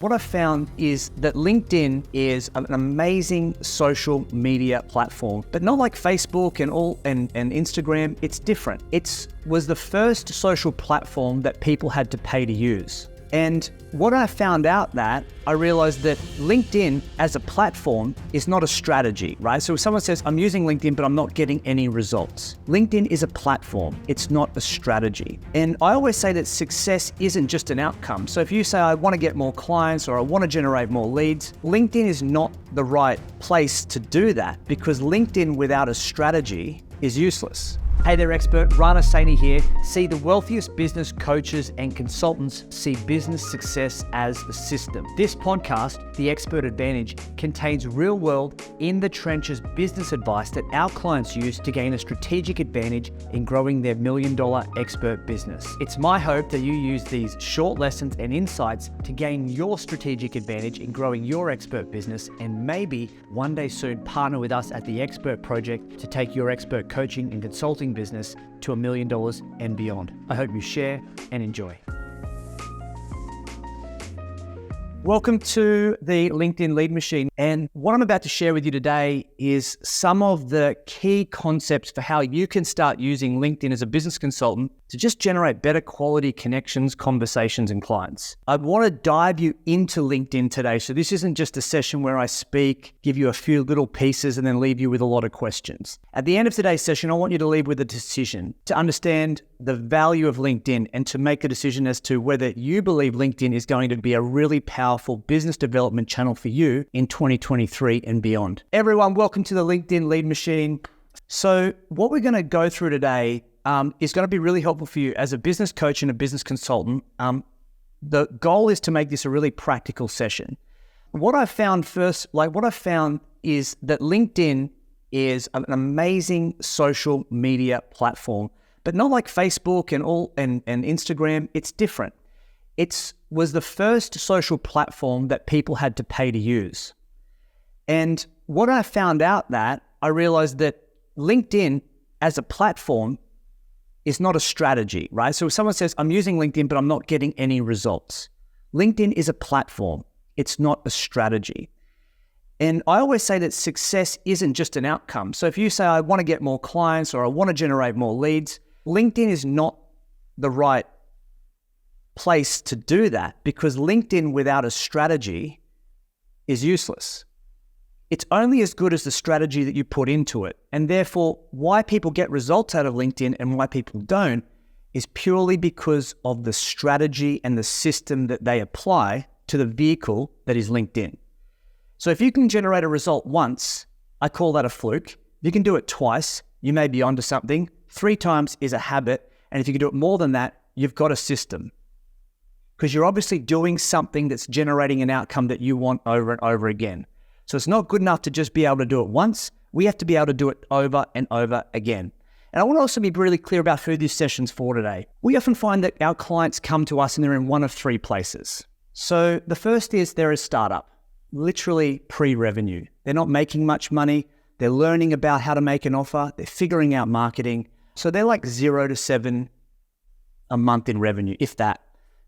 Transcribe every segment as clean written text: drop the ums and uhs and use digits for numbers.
What I've found is that LinkedIn is an amazing social media platform, but not like Facebook and Instagram. It's different. It was the first social platform that people had to pay to use. And what I found out that I realized that LinkedIn as a platform is not a strategy, right? So if someone says, I'm using LinkedIn, but I'm not getting any results. LinkedIn is a platform. It's not a strategy. And I always say that success isn't just an outcome. So if you say, I want to get more clients or I want to generate more leads, LinkedIn is not the right place to do that because LinkedIn without a strategy is useless. Hey there, expert. Rana Saini here. See, the wealthiest business coaches and consultants see business success as the system. This podcast, The Expert Advantage, contains real-world, in-the-trenches business advice that our clients use to gain a strategic advantage in growing their million-dollar expert business. It's my hope that you use these short lessons and insights to gain your strategic advantage in growing your expert business and maybe one day soon partner with us at The Expert Project to take your expert coaching and consulting business to $1 million and beyond. I hope you share and enjoy. Welcome to the LinkedIn Lead Machine. And what I'm about to share with you today is some of the key concepts for how you can start using LinkedIn as a business consultant to just generate better quality connections, conversations, and clients. I want to dive you into LinkedIn today. So this isn't just a session where I speak, give you a few little pieces, and then leave you with a lot of questions. At the end of today's session, I want you to leave with a decision to understand the value of LinkedIn and to make a decision as to whether you believe LinkedIn is going to be a really powerful business development channel for you in 2023 and beyond. Everyone, welcome to the LinkedIn Lead Machine. So what we're going to go through today is going to be really helpful for you as a business coach and a business consultant. The goal is to make this a really practical session. What I found is that LinkedIn is an amazing social media platform, but not like Facebook and Instagram. It's different. It was the first social platform that people had to pay to use. And what I found out that I realized that LinkedIn as a platform is not a strategy, right? So if someone says, I'm using LinkedIn, but I'm not getting any results. LinkedIn is a platform. It's not a strategy. And I always say that success isn't just an outcome. So if you say, I want to get more clients or I want to generate more leads, LinkedIn is not the right place to do that because LinkedIn without a strategy is useless. It's only as good as the strategy that you put into it. And therefore, why people get results out of LinkedIn and why people don't is purely because of the strategy and the system that they apply to the vehicle that is LinkedIn. So if you can generate a result once, I call that a fluke. If you can do it twice, you may be onto something. 3 times is a habit. And if you can do it more than that, you've got a system. Because you're obviously doing something that's generating an outcome that you want over and over again. So it's not good enough to just be able to do it once. We have to be able to do it over and over again. And I want to also be really clear about who this session's for today. We often find that our clients come to us and they're in one of 3 places. So the first is they're a startup, literally pre-revenue. They're not making much money. They're learning about how to make an offer. They're figuring out marketing. So they're like 0 to 7 a month in revenue, if that.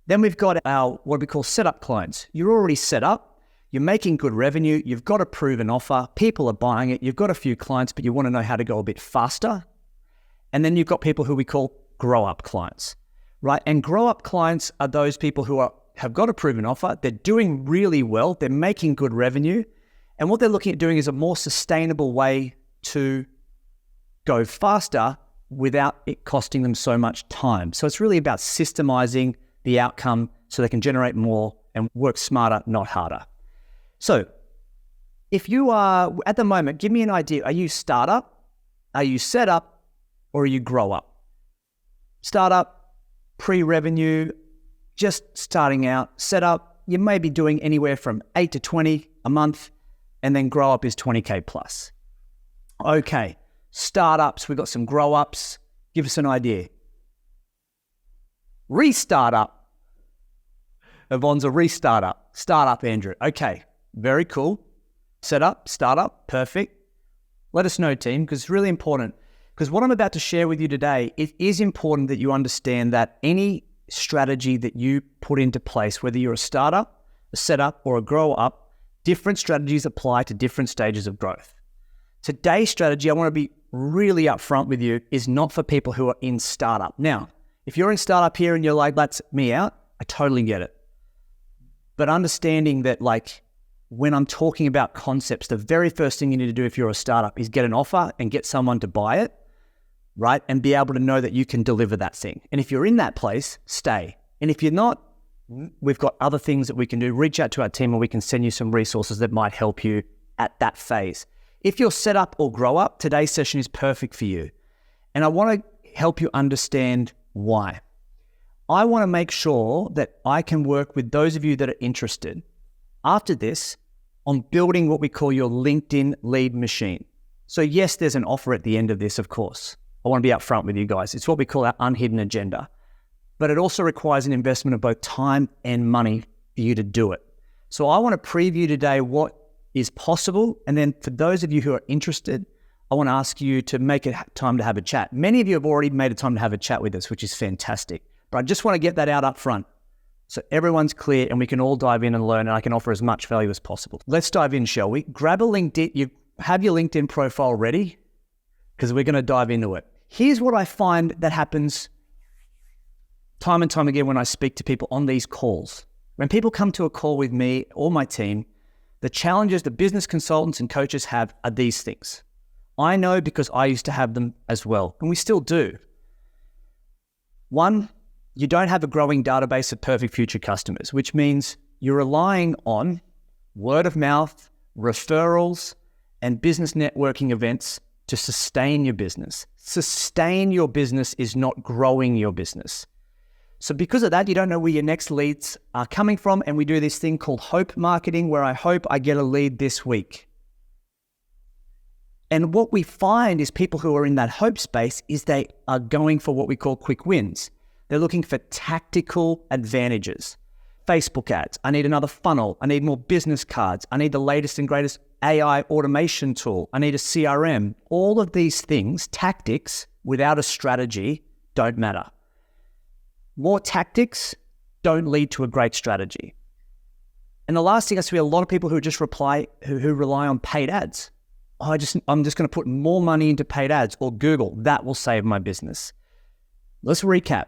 Then we've got our what we call setup clients. You're already set up. You're making good revenue. You've got a proven offer. People are buying it. You've got a few clients, but you want to know how to go a bit faster. And then you've got people who we call grow-up clients, right? And grow-up clients are those people who have got a proven offer. They're doing really well. They're making good revenue. And what they're looking at doing is a more sustainable way to go faster without it costing them so much time. So it's really about systemizing the outcome so they can generate more and work smarter, not harder. So if you are, at the moment, give me an idea. Are you startup? Are you set up? Or are you grow up? Startup, pre-revenue, just starting out. Set up, you may be doing anywhere from 8 to 20 a month, and then grow up is 20K plus. Okay, startups, we've got some grow ups. Give us an idea. Restart up. Yvonne's a restart up. Startup, Andrew. Okay, very cool. Set up, startup, perfect. Let us know, team, because it's really important. Because what I'm about to share with you today, it is important that you understand that any strategy that you put into place, whether you're a startup, a setup, or a grow up, different strategies apply to different stages of growth. Today's strategy, I want to be really upfront with you, is not for people who are in startup. Now, if you're in startup here and you're like, that's me out, I totally get it. But understanding that, like, when I'm talking about concepts, the very first thing you need to do if you're a startup is get an offer and get someone to buy it, right? And be able to know that you can deliver that thing. And if you're in that place, stay. And if you're not, we've got other things that we can do. Reach out to our team and we can send you some resources that might help you at that phase. If you're set up or grow up, today's session is perfect for you. And I want to help you understand why. I want to make sure that I can work with those of you that are interested after this on building what we call your LinkedIn lead machine. So yes, there's an offer at the end of this, of course. I want to be upfront with you guys. It's what we call our unhidden agenda. But it also requires an investment of both time and money for you to do it. So I want to preview today what is possible. And then for those of you who are interested, I want to ask you to make it time to have a chat. Many of you have already made a time to have a chat with us, which is fantastic. But I just want to get that out up front so everyone's clear and we can all dive in and learn, and I can offer as much value as possible. Let's dive in, shall we? Grab a LinkedIn. You have your LinkedIn profile ready because we're going to dive into it. Here's what I find that happens time and time again when I speak to people on these calls. When people come to a call with me or my team, the challenges the business consultants and coaches have are these things. I know because I used to have them as well, and we still do. One, you don't have a growing database of perfect future customers, which means you're relying on word of mouth, referrals, and business networking events to sustain your business. Sustain your business is not growing your business. So because of that, you don't know where your next leads are coming from, and we do this thing called hope marketing, where I hope I get a lead this week. And what we find is people who are in that hope space is they are going for what we call quick wins. They're looking for tactical advantages. Facebook ads, I need another funnel, I need more business cards, I need the latest and greatest AI automation tool, I need a CRM. All of these things, tactics without a strategy, don't matter. More tactics don't lead to a great strategy. And the last thing I see, a lot of people who just who rely on paid ads. I'm just going to put more money into paid ads or Google. That will save my business. Let's recap.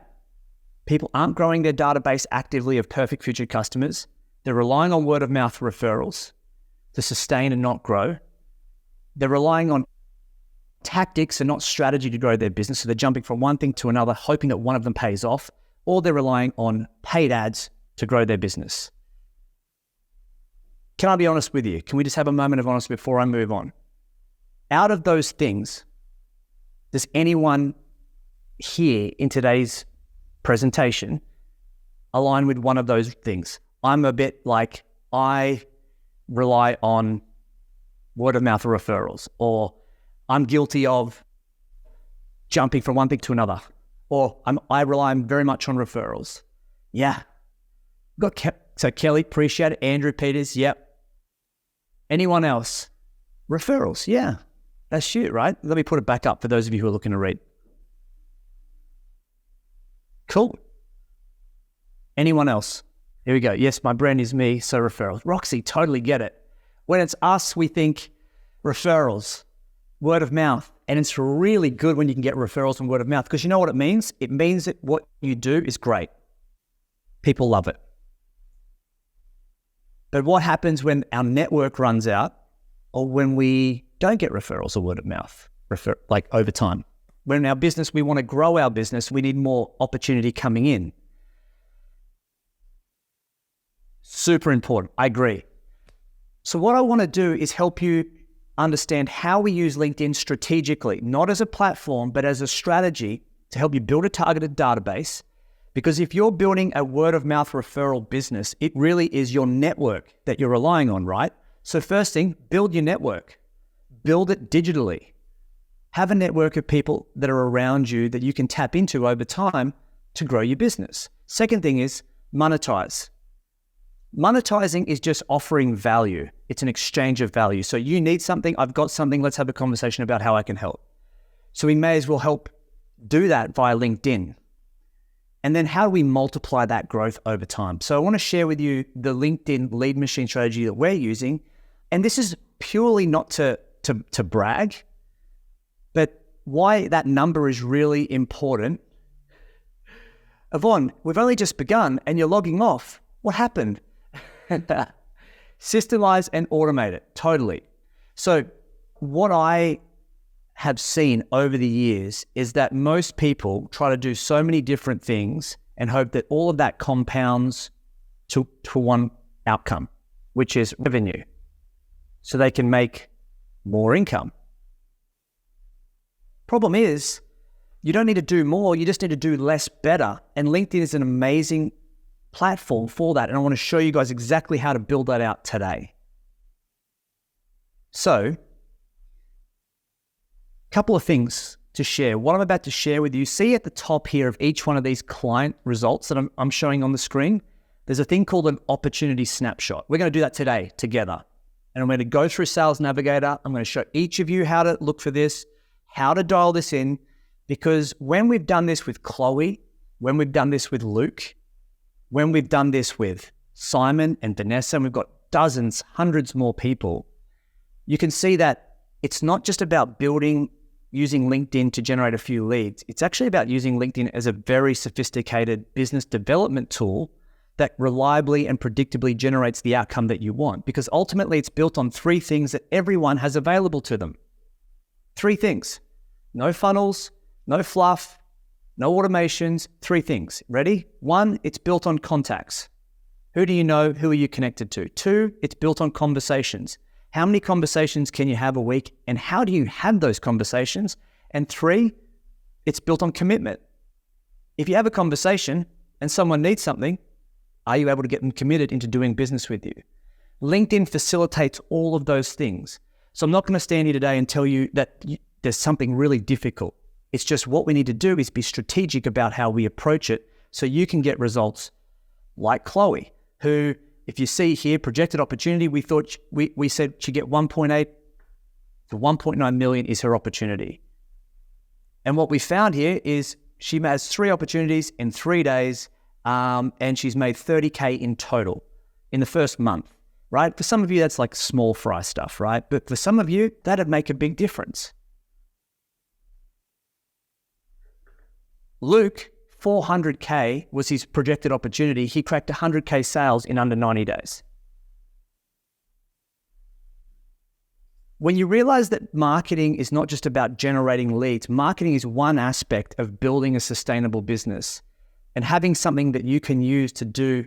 People aren't growing their database actively of perfect future customers. They're relying on word of mouth referrals to sustain and not grow. They're relying on tactics and not strategy to grow their business. So they're jumping from one thing to another, hoping that one of them pays off, or they're relying on paid ads to grow their business. Can I be honest with you? Can we just have a moment of honesty before I move on? Out of those things, does anyone here in today's presentation align with one of those things? I'm a bit like, I rely on word of mouth referrals, or I'm guilty of jumping from one thing to another, or I rely very much on referrals. Yeah. So Kelly, appreciate it. Andrew Peters, yep. Anyone else? Referrals, yeah. That's you, right? Let me put it back up for those of you who are looking to read. Cool. Anyone else? Here we go. Yes, my brand is me, so referrals. Roxy, totally get it. When it's us, we think referrals, word of mouth. And it's really good when you can get referrals from word of mouth, because you know what it means? It means that what you do is great. People love it. But what happens when our network runs out, or when we don't get referrals or word of mouth, like over time? When in our business, we want to grow our business, we need more opportunity coming in. Super important. I agree. So what I want to do is help you understand how we use LinkedIn strategically, not as a platform, but as a strategy to help you build a targeted database. Because if you're building a word of mouth referral business, it really is your network that you're relying on, right? So first thing, build your network. Build it digitally. Have a network of people that are around you that you can tap into over time to grow your business. Second thing is monetize. Monetizing is just offering value. It's an exchange of value. So you need something, I've got something, let's have a conversation about how I can help. So we may as well help do that via LinkedIn. And then how do we multiply that growth over time? So I want to share with you the LinkedIn lead machine strategy that we're using. And this is purely not to brag, but why that number is really important. Yvonne, we've only just begun and you're logging off. What happened? Systemize and automate it, totally. So what I have seen over the years is that most people try to do so many different things and hope that all of that compounds to one outcome, which is revenue, so they can make more income. Problem is, you don't need to do more, you just need to do less better. And LinkedIn is an amazing platform for that. And I want to show you guys exactly how to build that out today. So, a couple of things to share. What I'm about to share with you, see at the top here of each one of these client results that I'm showing on the screen, there's a thing called an opportunity snapshot. We're going to do that today together. And I'm going to go through Sales Navigator. I'm going to show each of you how to look for this, how to dial this in, because when we've done this with Chloe, when we've done this with Luke, when we've done this with Simon and Vanessa, and we've got dozens, hundreds more people, you can see that it's not just about using LinkedIn to generate a few leads. It's actually about using LinkedIn as a very sophisticated business development tool that reliably and predictably generates the outcome that you want. Because ultimately it's built on 3 things that everyone has available to them. 3 things. No funnels, no fluff, no automations, 3 things. Ready? 1, it's built on contacts. Who do you know? Who are you connected to? 2, it's built on conversations. How many conversations can you have a week, and how do you have those conversations? And 3, it's built on commitment. If you have a conversation and someone needs something, are you able to get them committed into doing business with you? LinkedIn facilitates all of those things. So I'm not going to stand here today and tell you that there's something really difficult. It's just what we need to do is be strategic about how we approach it so you can get results like Chloe, who, if you see here, projected opportunity, we said she'd get 1.8 to 1.9 million is her opportunity. And what we found here is she has 3 opportunities in 3 days, and she's made 30K in total in the first month, right? For some of you, that's like small fry stuff, right? But for some of you, that'd make a big difference. Luke, 400K was his projected opportunity. He cracked 100K sales in under 90 days. When you realize that marketing is not just about generating leads, marketing is one aspect of building a sustainable business and having something that you can use to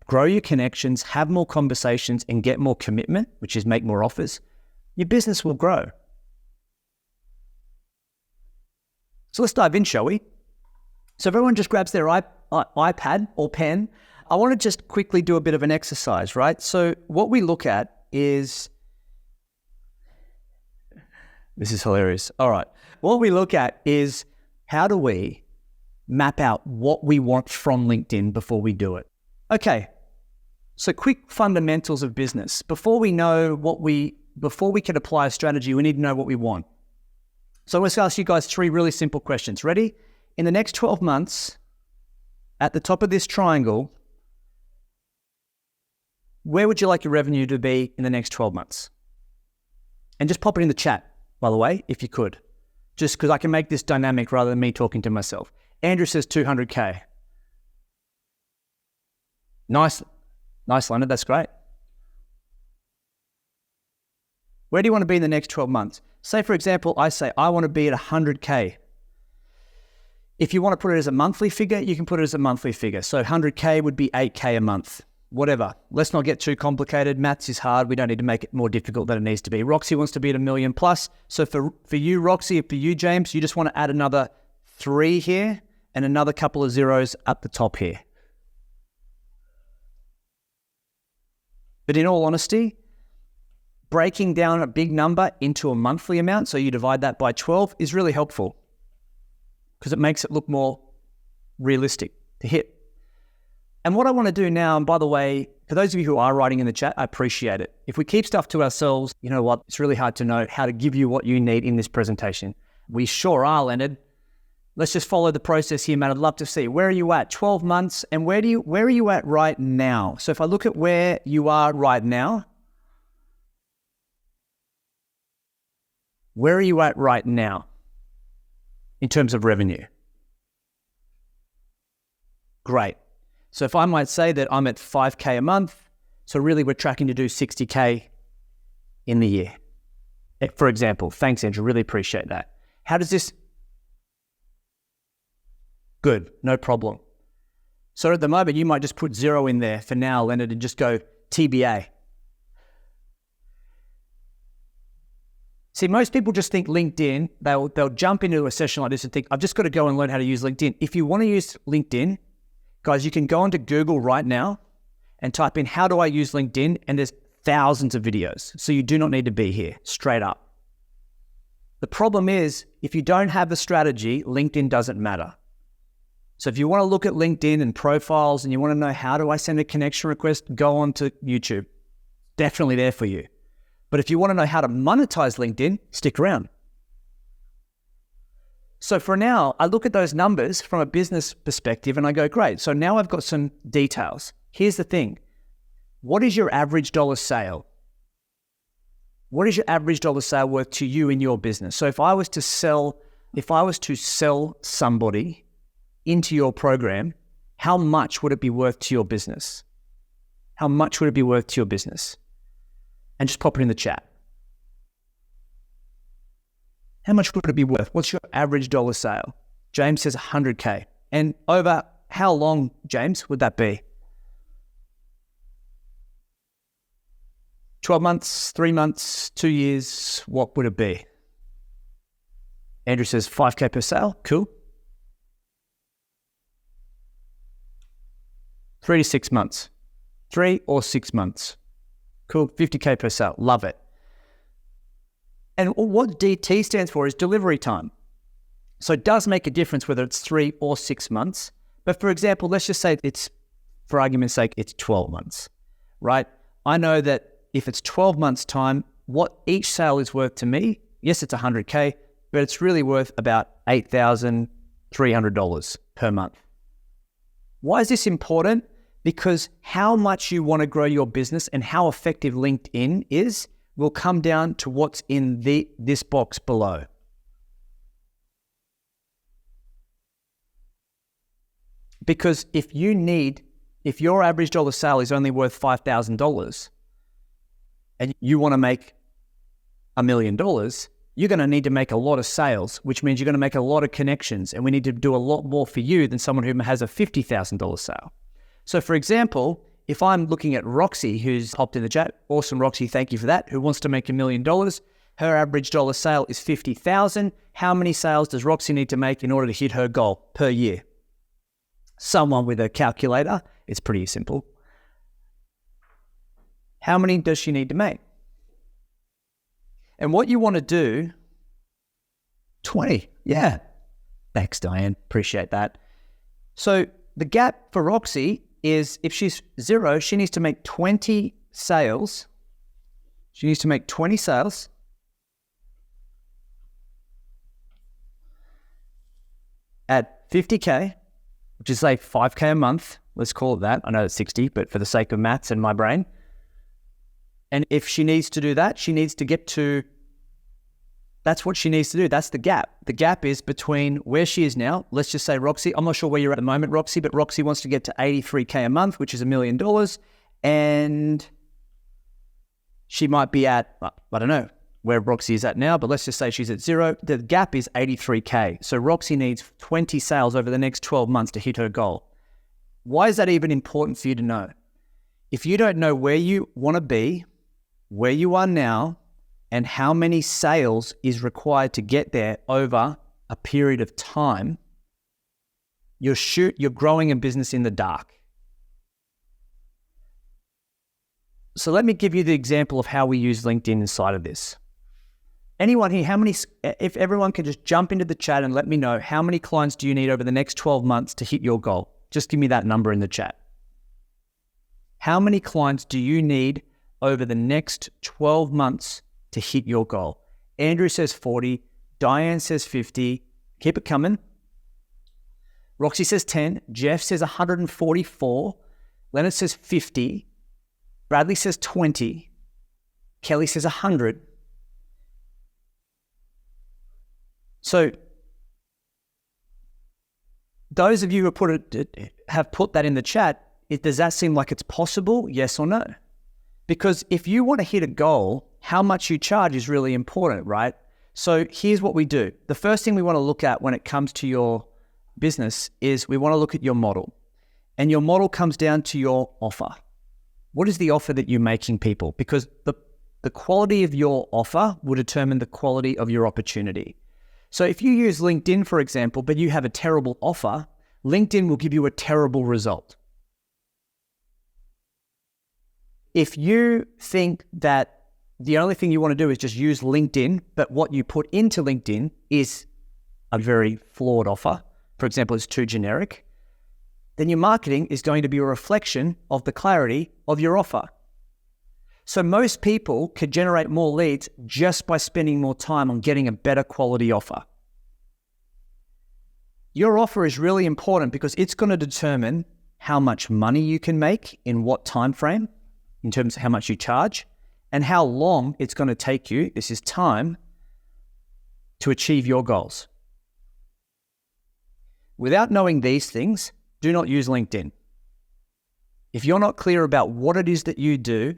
grow your connections, have more conversations, and get more commitment, which is make more offers, your business will grow. So let's dive in, shall we? So if everyone just grabs their iPad or pen, I want to just quickly do a bit of an exercise, right? So what we look at is, this is hilarious. All right. What we look at is how do we map out what we want from LinkedIn before we do it? Okay. So quick fundamentals of business. Before we can apply a strategy, we need to know what we want. So I'm going to ask you guys 3 really simple questions. Ready? In the next 12 months, at the top of this triangle, where would you like your revenue to be in the next 12 months? And just pop it in the chat, by the way, if you could. Just because I can make this dynamic rather than me talking to myself. Andrew says 200K. Nice, Leonard, that's great. Where do you want to be in the next 12 months? Say, for example, I say, I want to be at 100K. If you want to put it as a monthly figure, you can put it as a monthly figure. So 100K would be 8K a month, whatever. Let's not get too complicated. Maths is hard. We don't need to make it more difficult than it needs to be. Roxy wants to be at $1 million plus. So for you, Roxy, and for you, James, you just want to add another 3 here and another couple of zeros up the top here. But in all honesty, breaking down a big number into a monthly amount, so you divide that by 12, is really helpful, because it makes it look more realistic to hit. And what I want to do now, and by the way, for those of you who are writing in the chat, I appreciate it. If we keep stuff to ourselves, you know what? It's really hard to know how to give you what you need in this presentation. We sure are, Leonard. Let's just follow the process here, man. I'd love to see, where are you at? 12 months, and where are you at right now? So if I look at where you are right now, where are you at right now in terms of revenue? Great. So if I might say that I'm at 5K a month, so really we're tracking to do 60K in the year, for example. Thanks, Andrew. Really appreciate that. How does this... Good, no problem. So at the moment, you might just put 0 in there for now, Leonard, and just go TBA. See, most people just think LinkedIn, they'll jump into a session like this and think, I've just got to go and learn how to use LinkedIn. If you want to use LinkedIn, guys, you can go onto Google right now and type in, how do I use LinkedIn? And there's thousands of videos. So you do not need to be here, straight up. The problem is, if you don't have a strategy, LinkedIn doesn't matter. So if you want to look at LinkedIn and profiles and you want to know, how do I send a connection request, go on to YouTube. Definitely there for you. But if you want to know how to monetize LinkedIn, stick around. So for now, I look at those numbers from a business perspective and I go, great. So now I've got some details. Here's the thing. What is your average dollar sale? What is your average dollar sale worth to you in your business? So if I was to sell somebody into your program, how much would it be worth to your business? How much would it be worth to your business? And just pop it in the chat. How much would it be worth? What's your average dollar sale? James says 100K. And over how long, James, would that be? 12 months, 3 months, 2 years, what would it be? Andrew says 5K per sale. Cool. 3 to 6 months. 3 or 6 months. Cool. 50K per sale. Love it. And what DT stands for is delivery time. So it does make a difference whether it's 3 or 6 months. But for example, let's just say for argument's sake, it's 12 months, right? I know that if it's 12 months time, what each sale is worth to me, yes, it's 100K, but it's really worth about $8,300 per month. Why is this important? Because how much you want to grow your business and how effective LinkedIn is will come down to what's in this box below. Because if your average dollar sale is only worth $5,000 and you want to make $1 million, you're going to need to make a lot of sales, which means you're going to make a lot of connections, and we need to do a lot more for you than someone who has a $50,000 sale. So for example, if I'm looking at Roxy, who's hopped in the chat, awesome Roxy, thank you for that, who wants to make $1 million, her average dollar sale is $50,000. How many sales does Roxy need to make in order to hit her goal per year? Someone with a calculator, it's pretty simple. How many does she need to make? And what you want to do, 20, yeah. Thanks, Diane, appreciate that. So the gap for Roxy is if she's 0, she needs to make 20 sales. She needs to make 20 sales at 50K, which is like 5K a month. Let's call it that. I know it's 60, but for the sake of maths and my brain. And if she needs to do that, she needs to get to, that's what she needs to do. That's the gap. The gap is between where she is now. Let's just say Roxy, I'm not sure where you're at the moment, Roxy, but Roxy wants to get to 83K a month, which is $1 million. And she might be at, I don't know where Roxy is at now, but let's just say she's at 0. The gap is 83K. So Roxy needs 20 sales over the next 12 months to hit her goal. Why is that even important for you to know? If you don't know where you want to be, where you are now, and how many sales is required to get there over a period of time, you're growing a business in the dark. So let me give you the example of how we use LinkedIn inside of this. Anyone here, if everyone can just jump into the chat and let me know, how many clients do you need over the next 12 months to hit your goal? Just give me that number in the chat. How many clients do you need over the next 12 months to hit your goal? Andrew says 40, Diane says 50. Keep it coming. Roxy says 10. Jeff says 144. Leonard says 50. Bradley says 20. Kelly says 100. So those of you who have put that in the chat, does that seem like it's possible? Yes or no? Because if you want to hit a goal, how much you charge is really important, right? So here's what we do. The first thing we want to look at when it comes to your business is we want to look at your model. And your model comes down to your offer. What is the offer that you're making people? Because the quality of your offer will determine the quality of your opportunity. So if you use LinkedIn, for example, but you have a terrible offer, LinkedIn will give you a terrible result. If you think that the only thing you want to do is just use LinkedIn, but what you put into LinkedIn is a very flawed offer, for example, it's too generic, then your marketing is going to be a reflection of the clarity of your offer. So most people could generate more leads just by spending more time on getting a better quality offer. Your offer is really important because it's going to determine how much money you can make in what time frame, in terms of how much you charge, and how long it's going to take you, this is time, to achieve your goals. Without knowing these things, do not use LinkedIn. If you're not clear about what it is that you do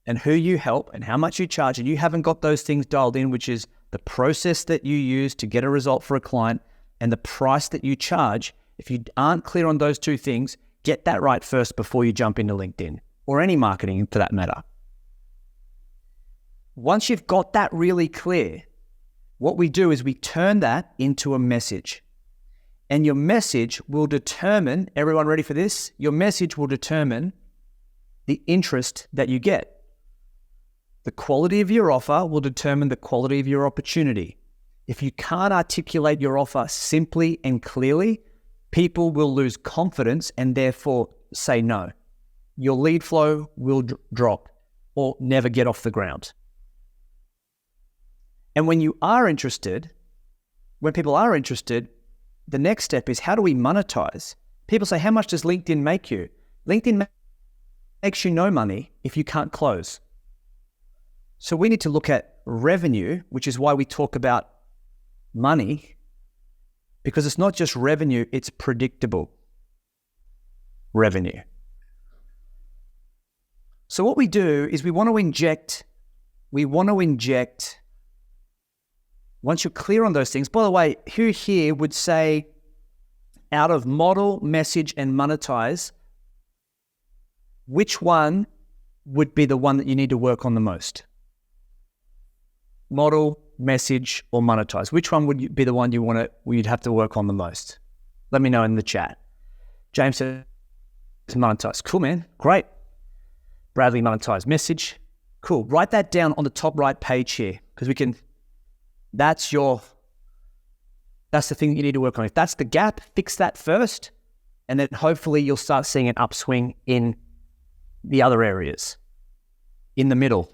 and who you help and how much you charge, and you haven't got those things dialed in, which is the process that you use to get a result for a client and the price that you charge, if you aren't clear on those two things, get that right first before you jump into LinkedIn or any marketing for that matter. Once you've got that really clear, what we do is we turn that into a message. And your message will determine, everyone ready for this? Your message will determine the interest that you get. The quality of your offer will determine the quality of your opportunity. If you can't articulate your offer simply and clearly, people will lose confidence and therefore say no. Your lead flow will drop or never get off the ground. And when you are interested, when people are interested, the next step is, how do we monetize? People say, how much does LinkedIn make you? LinkedIn makes you no money if you can't close. So we need to look at revenue, which is why we talk about money, because it's not just revenue, it's predictable revenue. So what we do is we want to inject, once you're clear on those things, by the way, who here would say out of model, message, and monetize, which one would be the one that you need to work on the most? Model, message, or monetize? Which one would be the one you'd have to work on the most? Let me know in the chat. James says monetize. Cool, man. Great. Bradley, monetize. Message. Cool. Write that down on the top right page here, because that's the thing that you need to work on. If that's the gap, fix that first, and then hopefully you'll start seeing an upswing in the other areas, in the middle.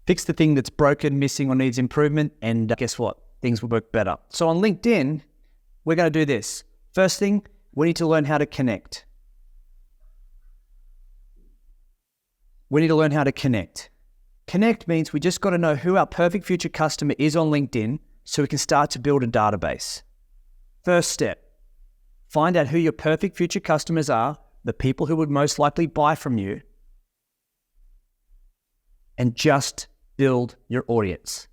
Fix the thing that's broken, missing, or needs improvement, and guess what? Things will work better. So on LinkedIn, we're going to do this. First thing, we need to learn how to connect. Connect means we just got to know who our perfect future customer is on LinkedIn so we can start to build a database. First step, find out who your perfect future customers are, the people who would most likely buy from you, and just build your audience.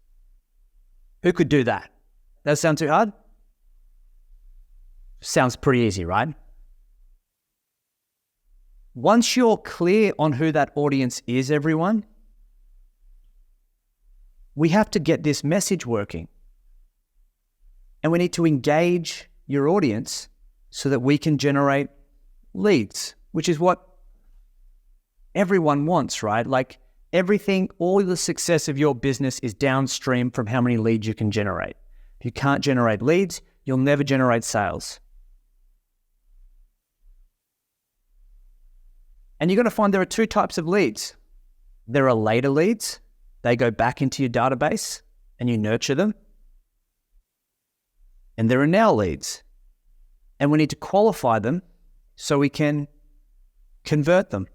Who could do that? Does that sound too hard? Sounds pretty easy, right? Once you're clear on who that audience is, everyone, we have to get this message working. And we need to engage your audience so that we can generate leads, which is what everyone wants, right? Like everything, all the success of your business is downstream from how many leads you can generate. If you can't generate leads, you'll never generate sales. And you're going to find there are two types of leads. There are later leads. They go back into your database and you nurture them. and there are now leads. And we need to qualify them so we can convert them.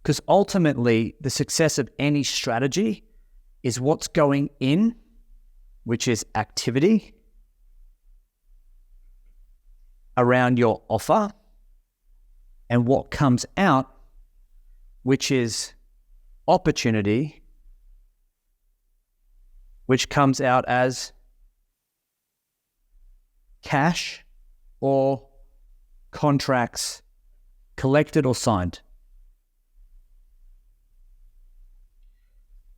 Because ultimately, the success of any strategy is what's going in, which is activity around your offer, and what comes out, which is opportunity, which comes out as cash or contracts collected or signed.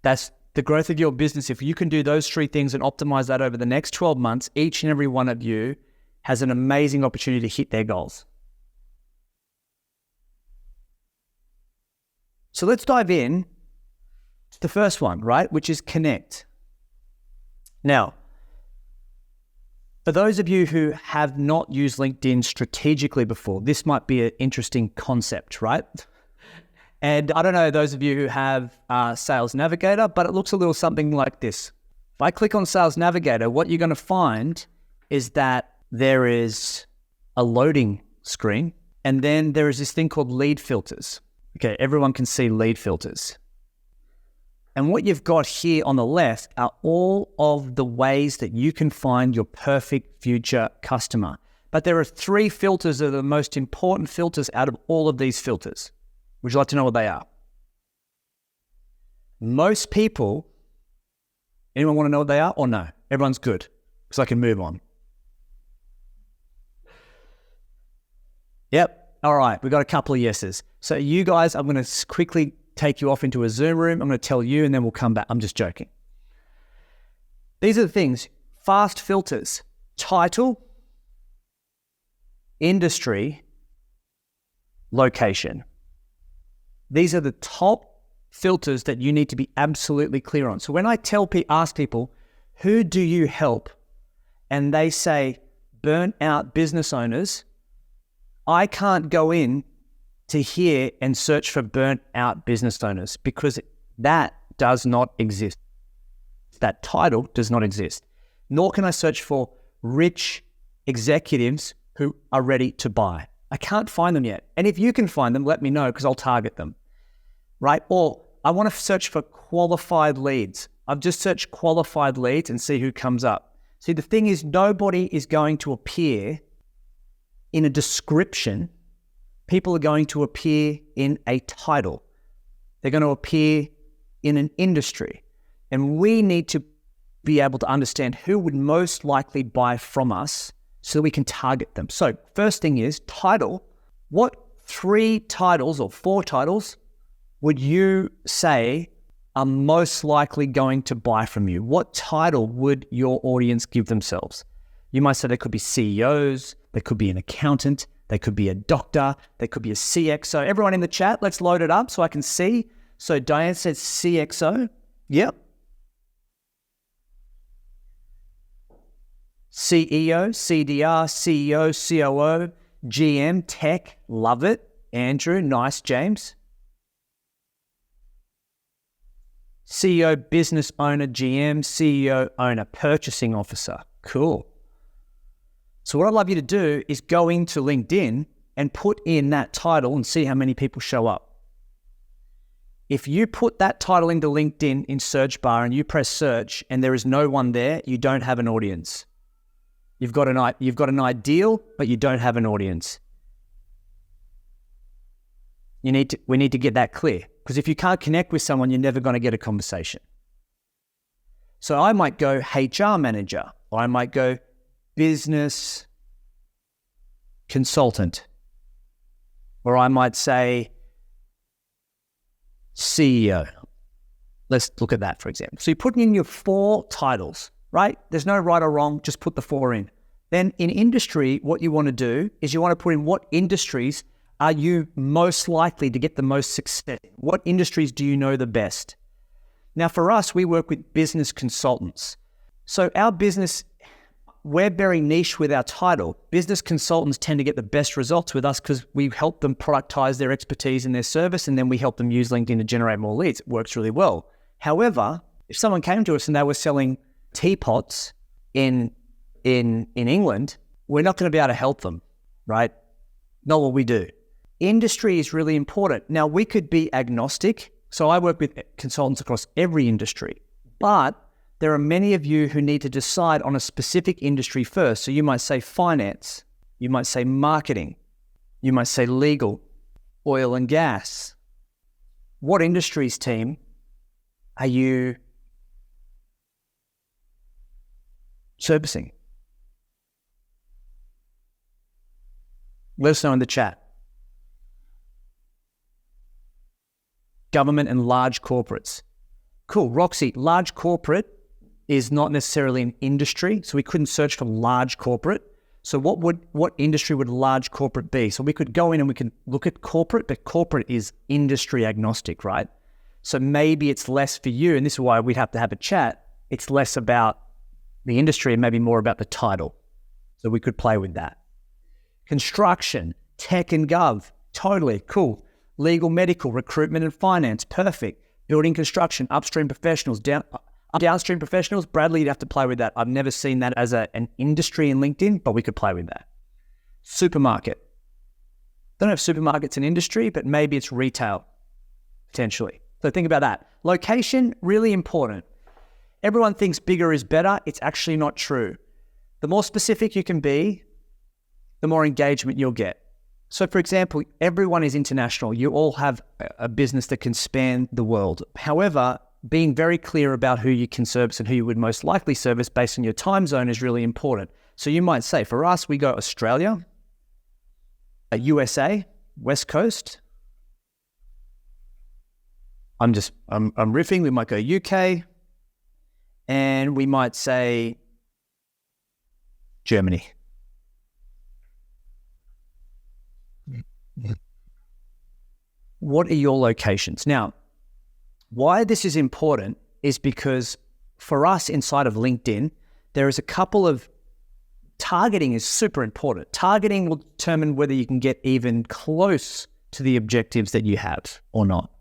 That's the growth of your business. If you can do those three things and optimize that over the next 12 months, each and every one of you has an amazing opportunity to hit their goals. So let's dive in to the first one, right? Which is connect. Now, for those of you who have not used LinkedIn strategically before, this might be an interesting concept, right? And I don't know those of you who have Sales Navigator, but it looks a little something like this. If I click on Sales Navigator, what you're going to find is that there is a loading screen, and then there is this thing called lead filters. Okay, everyone can see lead filters. And what you've got here on the left are all of the ways that you can find your perfect future customer. But there are 3 filters that are the most important filters out of all of these filters. Would you like to know what they are? Most people, anyone want to know what they are or no? Everyone's good, because I can move on. Yep, all right, we've got a couple of yeses. So you guys, I'm going to quickly take you off into a Zoom room. I'm going to tell you and then we'll come back. I'm just joking. These are the things. Fast filters. Title, industry, location. These are the top filters that you need to be absolutely clear on. So when I ask people, who do you help? And they say, burnt out business owners, I can't go in to here and search for burnt out business owners because that does not exist. That title does not exist. Nor can I search for rich executives who are ready to buy. I can't find them yet. And if you can find them, let me know because I'll target them, right? Or I want to search for qualified leads. I've just searched qualified leads and see who comes up. See, the thing is, nobody is going to appear in a description. People are going to appear in a title. They're going to appear in an industry. And we need to be able to understand who would most likely buy from us so that we can target them. So first thing is title. What 3 titles or 4 titles would you say are most likely going to buy from you? What title would your audience give themselves? You might say they could be CEOs, they could be an accountant, they could be a doctor, they could be a CXO. Everyone in the chat, let's load it up so I can see. So Diane says CXO. Yep. CEO, CDR, CEO, COO, GM, tech, love it. Andrew, nice, James. CEO, business owner, GM, CEO, owner, purchasing officer. Cool. So what I'd love you to do is go into LinkedIn and put in that title and see how many people show up. If you put that title into LinkedIn in search bar and you press search and there is no one there, you don't have an audience. You've got an ideal, but you don't have an audience. We need to get that clear, because if you can't connect with someone, you're never going to get a conversation. So I might go HR manager, or I might go business consultant, or I might say CEO. Let's look at that, for example. So you're putting in your 4 titles, right? There's no right or wrong, just put the 4 in. Then in industry, what you want to do is you want to put in what industries are you most likely to get the most success in? What industries do you know the best? Now for us, we work with business consultants. So our business, we're very niche with our title. Business consultants tend to get the best results with us because we help them productize their expertise in their service, and then we help them use LinkedIn to generate more leads. It works really well. However, If someone came to us and they were selling teapots in England, we're not going to be able to help them, right? Not what we do. Industry is really important. Now, we could be agnostic. So I work with consultants across every industry, but there are many of you who need to decide on a specific industry first. So you might say finance, you might say marketing, you might say legal, oil and gas. What industries, team, are you servicing? Let us know in the chat. Government and large corporates. Cool. Roxy, large corporate is not necessarily an industry, so we couldn't search for large corporate. So what industry would large corporate be? So we could go in and we can look at corporate, but corporate is industry agnostic, right? So maybe it's less for you, and this is why we'd have to have a chat. It's less about the industry and maybe more about the title. So we could play with that. Construction, tech and gov, totally cool. Legal, medical, recruitment and finance, perfect. Building construction, upstream professionals, downstream professionals. Bradley, you'd have to play with that. I've never seen that as an industry in LinkedIn, but we could play with that. Supermarket. Don't know if supermarket's an industry, but maybe it's retail, potentially. So think about that. Location, really important. Everyone thinks bigger is better. It's actually not true. The more specific you can be, the more engagement you'll get. So for example, everyone is international. You all have a business that can span the world. However, being very clear about who you can service and who you would most likely service based on your time zone is really important. So you might say, for us, we go Australia, USA, West Coast. I'm riffing. We might go UK, and we might say Germany. What are your locations? Now, why this is important is because for us inside of LinkedIn, there is a couple of targeting is super important. Targeting will determine whether you can get even close to the objectives that you have or not.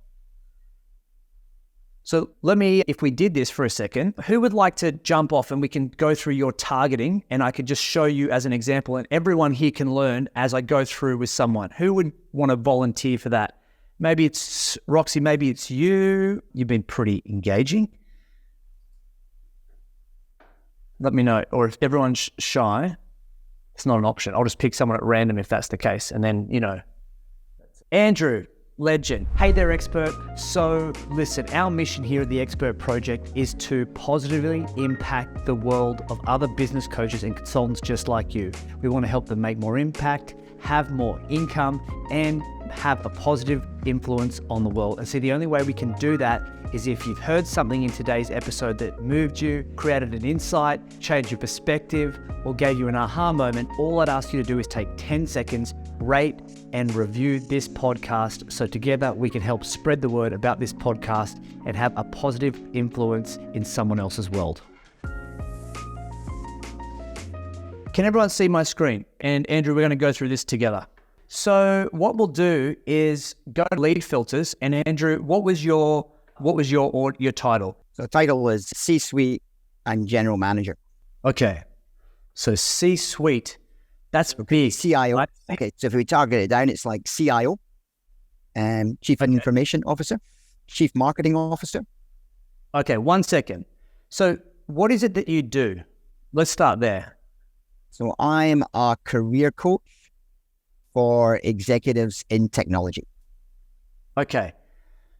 So if we did this for a second, who would like to jump off and we can go through your targeting and I could just show you as an example and everyone here can learn as I go through with someone. Who would want to volunteer for that? Maybe it's Roxy, maybe it's you. You've been pretty engaging. Let me know. Or if everyone's shy, it's not an option. I'll just pick someone at random if that's the case. And then, Andrew. Legend. Hey there, expert. So listen, our mission here at the Expert Project is to positively impact the world of other business coaches and consultants just like you. We want to help them make more impact, have more income, and have a positive influence on the world. And see, the only way we can do that is if you've heard something in today's episode that moved you, created an insight, changed your perspective, or gave you an aha moment. All I'd ask you to do is take 10 seconds, rate and review this podcast so together we can help spread the word about this podcast and have a positive influence in someone else's world. Can everyone see my screen? And Andrew, we're going to go through this together. So what we'll do is go to lead filters. And Andrew, what was your title? So the title was C-Suite and General Manager. Okay. So C-Suite, that's big. CIO. Right? Okay. So if we target it down, it's like CIO, Chief Information Officer, Chief Marketing Officer. Okay. 1 second. So what is it that you do? Let's start there. So I'm a career coach for executives in technology. Okay.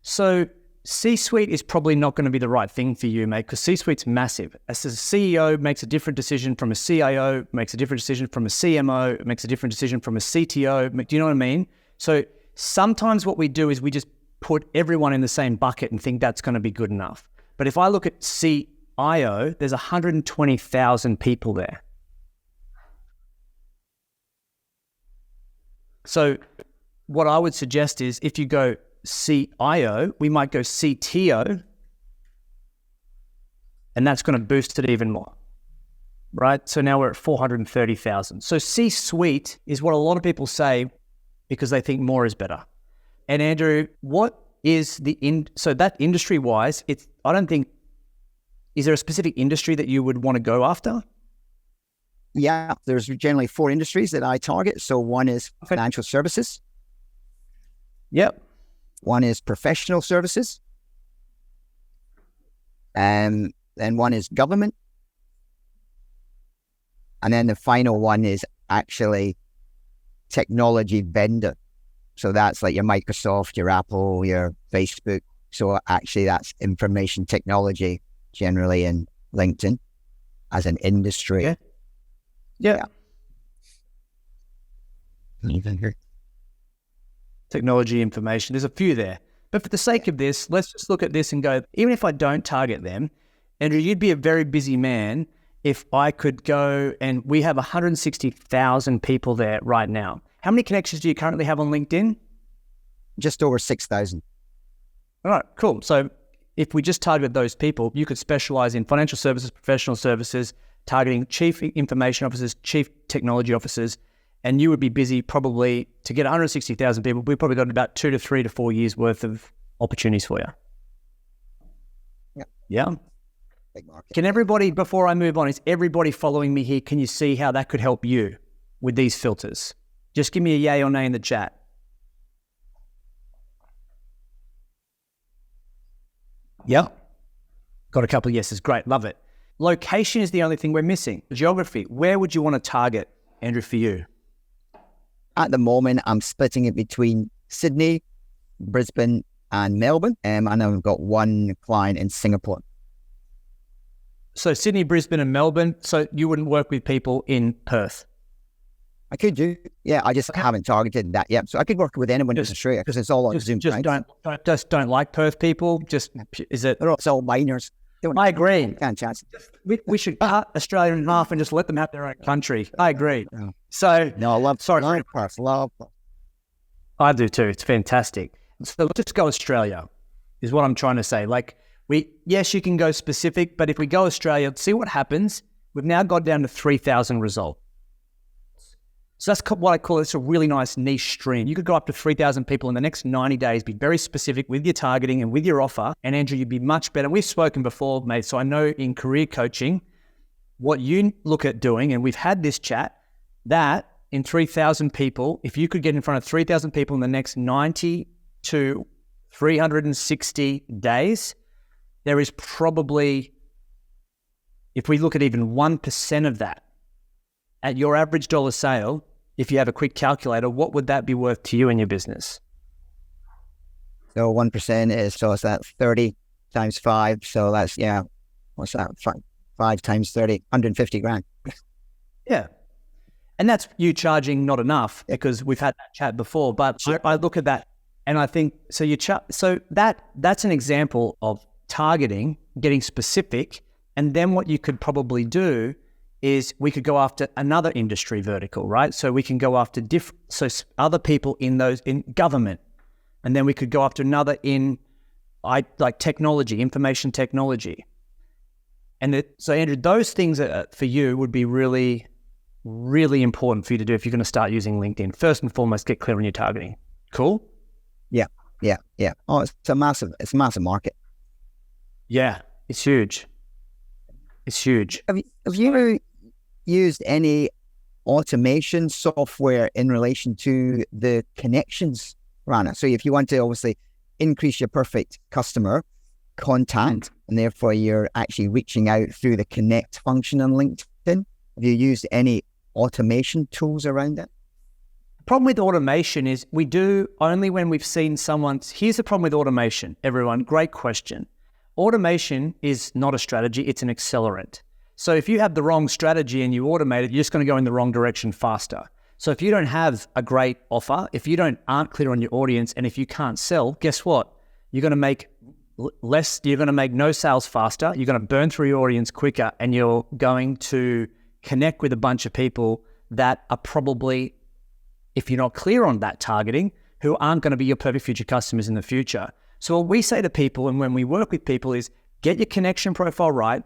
So C-Suite is probably not going to be the right thing for you, mate, because C-Suite's massive. As a CEO makes a different decision from a CIO, makes a different decision from a CMO, makes a different decision from a CTO. Do you know what I mean? So sometimes what we do is we just put everyone in the same bucket and think that's going to be good enough. But if I look at CIO, there's 120,000 people there. So what I would suggest is if you go CIO, we might go CTO, and that's going to boost it even more, right? So now we're at 430,000. So C-Suite is what a lot of people say because they think more is better. And Andrew, what is so that industry-wise, I don't think is there a specific industry that you would want to go after? Yeah, there's generally 4 industries that I target. So one is financial services. Yep. One is professional services. And then one is government. And then the final one is actually technology vendor. So that's like your Microsoft, your Apple, your Facebook. So actually that's information technology generally in LinkedIn as an industry. Yeah. Technology, information, there's a few there. But for the sake of this, let's just look at this and go, even if I don't target them, Andrew, you'd be a very busy man if I could go, and we have 160,000 people there right now. How many connections do you currently have on LinkedIn? Just over 6,000. All right, cool. So if we just targeted those people, you could specialize in financial services, professional services, targeting chief information officers, chief technology officers, and you would be busy probably to get 160,000 people. We've probably got about 2 to 3 to 4 years worth of opportunities for you. Yeah. Big market. Can everybody, before I move on, is everybody following me here? Can you see how that could help you with these filters? Just give me a yay or nay in the chat. Yeah. Got a couple of yeses. Great. Love it. Location is the only thing we're missing. Geography. Where would you want to target, Andrew, for you? At the moment, I'm splitting it between Sydney, Brisbane, and Melbourne. And I've got one client in Singapore. So Sydney, Brisbane, and Melbourne. So you wouldn't work with people in Perth? I could do. Yeah, I just haven't targeted that yet. So I could work with anyone in Australia because it's all on Zoom. Just don't like Perth people. Just is it? It's all minors. I agree. Can't chance. We should cut Australia in half and just let them have their own country. I agree. Yeah. So no, I love. Sorry, Perth. Love. I do too. It's fantastic. So let's just go Australia, is what I'm trying to say. Like yes, you can go specific, but if we go Australia, see what happens. We've now got down to 3,000 results. So that's what I call it's a really nice niche stream. You could go up to 3,000 people in the next 90 days, be very specific with your targeting and with your offer. And Andrew, you'd be much better. We've spoken before, mate. So I know in career coaching, what you look at doing, and we've had this chat, that in 3,000 people, if you could get in front of 3,000 people in the next 90 to 360 days, there is probably, if we look at even 1% of that, at your average dollar sale, if you have a quick calculator, what would that be worth to you in your business? So 1% is, so it's that 30 times 5. So that's, what's that? 5 times 30, 150 grand. Yeah. And that's you charging not enough because we've had that chat before. But sure. I look at that and I think, so that's an example of targeting, getting specific. And then what you could probably do is we could go after another industry vertical, right? So we can go after other people in government, and then we could go after another in like technology, information technology. And so Andrew, those things for you would be really, really important for you to do if you're going to start using LinkedIn. First and foremost, get clear on your targeting. Cool? Yeah. Oh, it's a massive market. Yeah, it's huge. It's huge. Have you ever used any automation software in relation to the connections, Rana? So if you want to obviously increase your perfect customer contact, and therefore you're actually reaching out through the connect function on LinkedIn, have you used any automation tools around that? The problem with automation is we do only when we've seen someone's... Here's the problem with automation, everyone. Great question. Automation is not a strategy, it's an accelerant. So if you have the wrong strategy and you automate it, you're just going to go in the wrong direction faster. So if you don't have a great offer, if you aren't clear on your audience, and if you can't sell, guess what? You're going to make less, you're going to make no sales faster, you're going to burn through your audience quicker, and you're going to connect with a bunch of people that are probably, if you're not clear on that targeting, who aren't going to be your perfect future customers in the future. So what we say to people, and when we work with people, is get your connection profile right,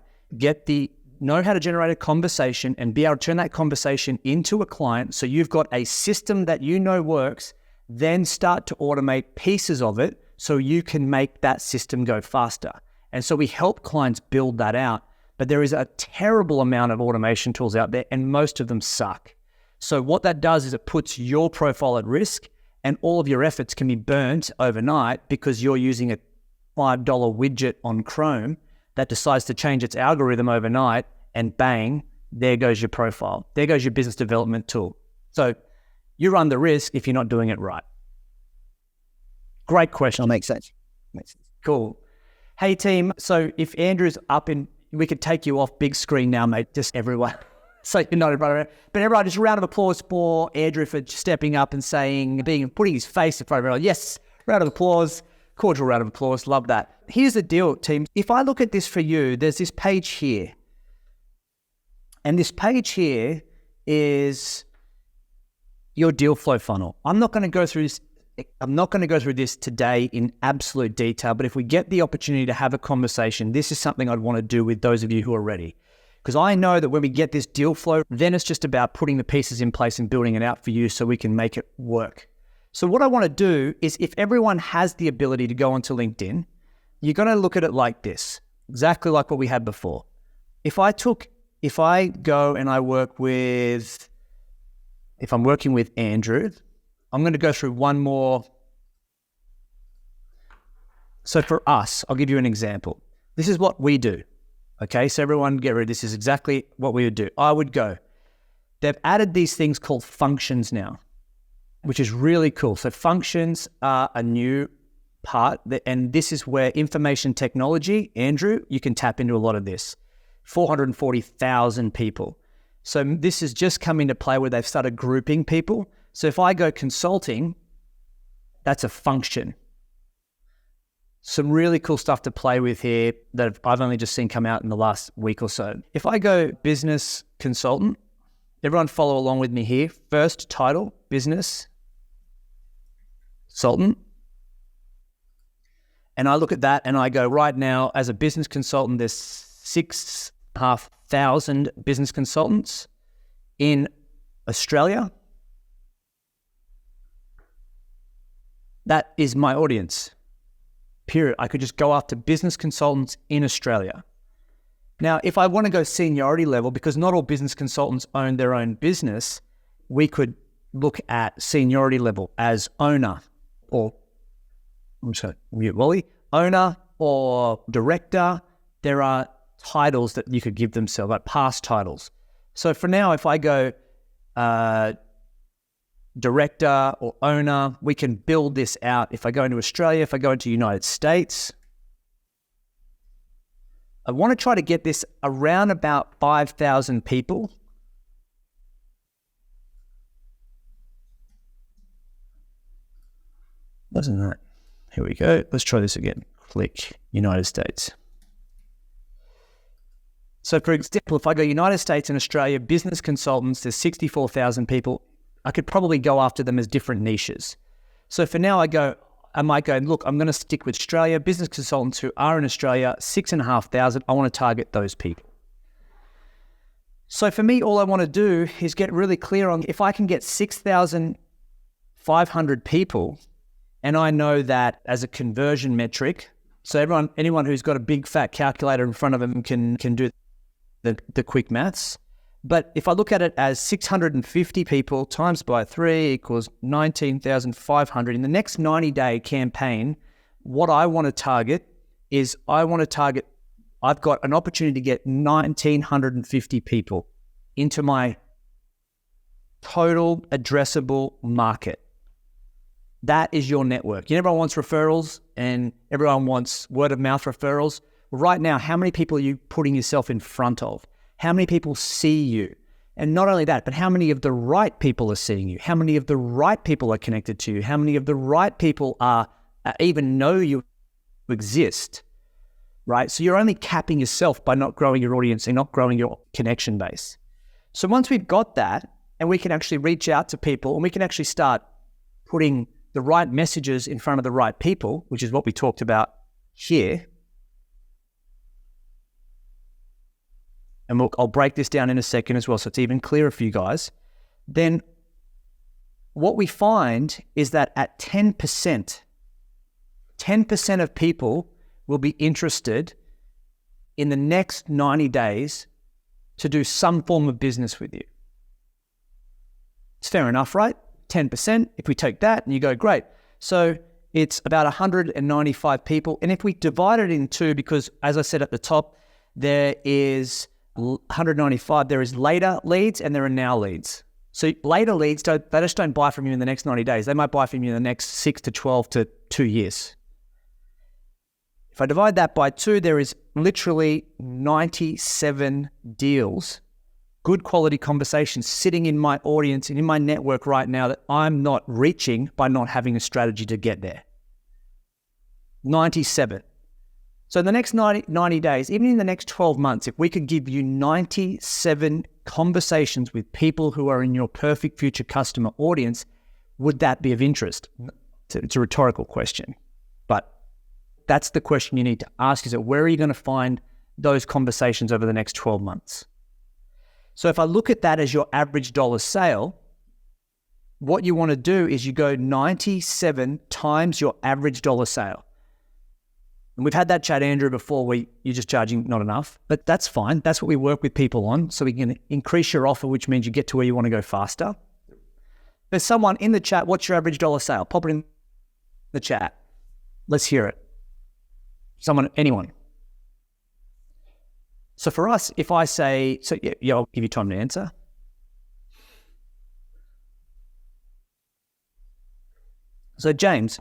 know how to generate a conversation and be able to turn that conversation into a client so you've got a system that you know works, then start to automate pieces of it so you can make that system go faster. And so we help clients build that out. But there is a terrible amount of automation tools out there, and most of them suck. So what that does is it puts your profile at risk, and all of your efforts can be burnt overnight because you're using a $5 widget on Chrome that decides to change its algorithm overnight, and bang, there goes your profile. There goes your business development tool. So you run the risk if you're not doing it right. Great question. That makes sense. Cool. Hey team, so if Andrew's we could take you off big screen now, mate, just everyone. So you're not in front of it. But everyone, just a round of applause for Andrew for stepping up and putting his face in front of everyone. Yes, round of applause, cordial round of applause. Love that. Here's the deal, team. If I look at this for you, there's this page here. And this page here is your deal flow funnel. I'm not going to go through this today in absolute detail, but if we get the opportunity to have a conversation, this is something I'd want to do with those of you who are ready. Because I know that when we get this deal flow, then it's just about putting the pieces in place and building it out for you so we can make it work. So what I want to do is, if everyone has the ability to go onto LinkedIn, you're going to look at it like this, exactly like what we had before. If I go and I'm working with Andrew, I'm going to go through one more. So for us, I'll give you an example. This is what we do. Okay, so everyone get ready. This is exactly what we would do. I would go. They've added these things called functions now, which is really cool. So functions are a new part, and this is where information technology, Andrew, you can tap into a lot of this. 440,000 people. So this is just come into play where they've started grouping people. So if I go consulting, that's a function. Some really cool stuff to play with here that I've only just seen come out in the last week or so. If I go business consultant, everyone follow along with me here. First title, business consultant. And I look at that and I go, right now, as a business consultant, there's 6,500 business consultants in Australia. That is my audience. Period. I could just go after business consultants in Australia. Now, if I want to go seniority level, because not all business consultants own their own business, we could look at seniority level as owner, or I'm just going to mute Wally, owner or director. There are titles that you could give themselves, like past titles. So for now, if I go director or owner, we can build this out. If I go into Australia, if I go into United States, I want to try to get this around about 5,000 people. Wasn't that? Here we go. Let's try this again. Click United States. So for example, if I go United States and Australia, business consultants, there's 64,000 people. I could probably go after them as different niches. So for now, I might go, look, I'm going to stick with Australia, business consultants who are in Australia, 6,500. I want to target those people. So for me, all I want to do is get really clear on if I can get 6,500 people, and I know that as a conversion metric, so anyone who's got a big fat calculator in front of them can do the quick maths. But if I look at it as 650 people times by 3 equals 19,500, in the next 90-day campaign, what I want to target is I've got an opportunity to get 1,950 people into my total addressable market. That is your network. Everyone wants referrals and everyone wants word of mouth referrals. Right now, how many people are you putting yourself in front of? How many people see you? And not only that, but how many of the right people are seeing you? How many of the right people are connected to you? How many of the right people even know you exist, right? So you're only capping yourself by not growing your audience and not growing your connection base. So once we've got that, and we can actually reach out to people, and we can actually start putting the right messages in front of the right people, which is what we talked about here. And I'll break this down in a second as well, so it's even clearer for you guys. Then what we find is that at 10% of people will be interested in the next 90 days to do some form of business with you. It's fair enough, right? 10%. If we take that and you go, great. So it's about 195 people. And if we divide it in two, because as I said at the top, there is 195, there is later leads and there are now leads. So later leads, they just don't buy from you in the next 90 days. They might buy from you in the next 6 to 12 to 2 years. If I divide that by 2, there is literally 97 deals, good quality conversations sitting in my audience and in my network right now that I'm not reaching by not having a strategy to get there. 97. So in the next 90 days, even in the next 12 months, if we could give you 97 conversations with people who are in your perfect future customer audience, would that be of interest? It's a rhetorical question, but that's the question you need to ask, is that where are you going to find those conversations over the next 12 months? So if I look at that as your average dollar sale, what you want to do is you go 97 times your average dollar sale. And we've had that chat, Andrew, before where you're just charging not enough, but that's fine. That's what we work with people on. So we can increase your offer, which means you get to where you want to go faster. There's someone in the chat, what's your average dollar sale? Pop it in the chat. Let's hear it. Someone, anyone. So for us, if I say, so yeah, I'll give you time to answer. So James,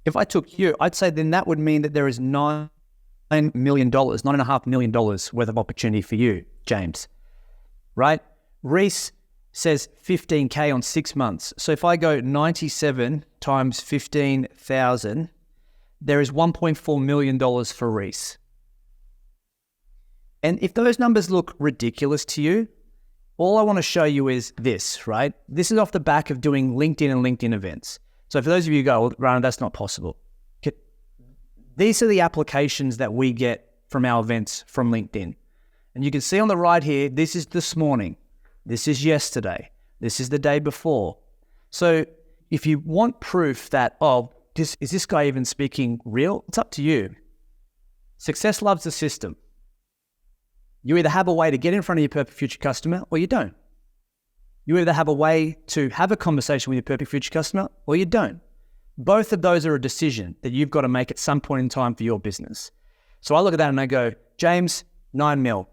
if I took you, I'd say then that would mean that there is $9 million, $9.5 million worth of opportunity for you, James, right? Reese says 15K on 6 months. So if I go 97 times 15,000, there is $1.4 million for Reese. And if those numbers look ridiculous to you, all I want to show you is this, right? This is off the back of doing LinkedIn and LinkedIn events. So for those of you who go, well, Rana, that's not possible. Okay. These are the applications that we get from our events from LinkedIn. And you can see on the right here, this is this morning. This is yesterday. This is the day before. So if you want proof that, is this guy even speaking real? It's up to you. Success loves the system. You either have a way to get in front of your perfect future customer or you don't. You either have a way to have a conversation with your perfect future customer or you don't. Both of those are a decision that you've got to make at some point in time for your business. So I look at that and I go, James, 9 mil.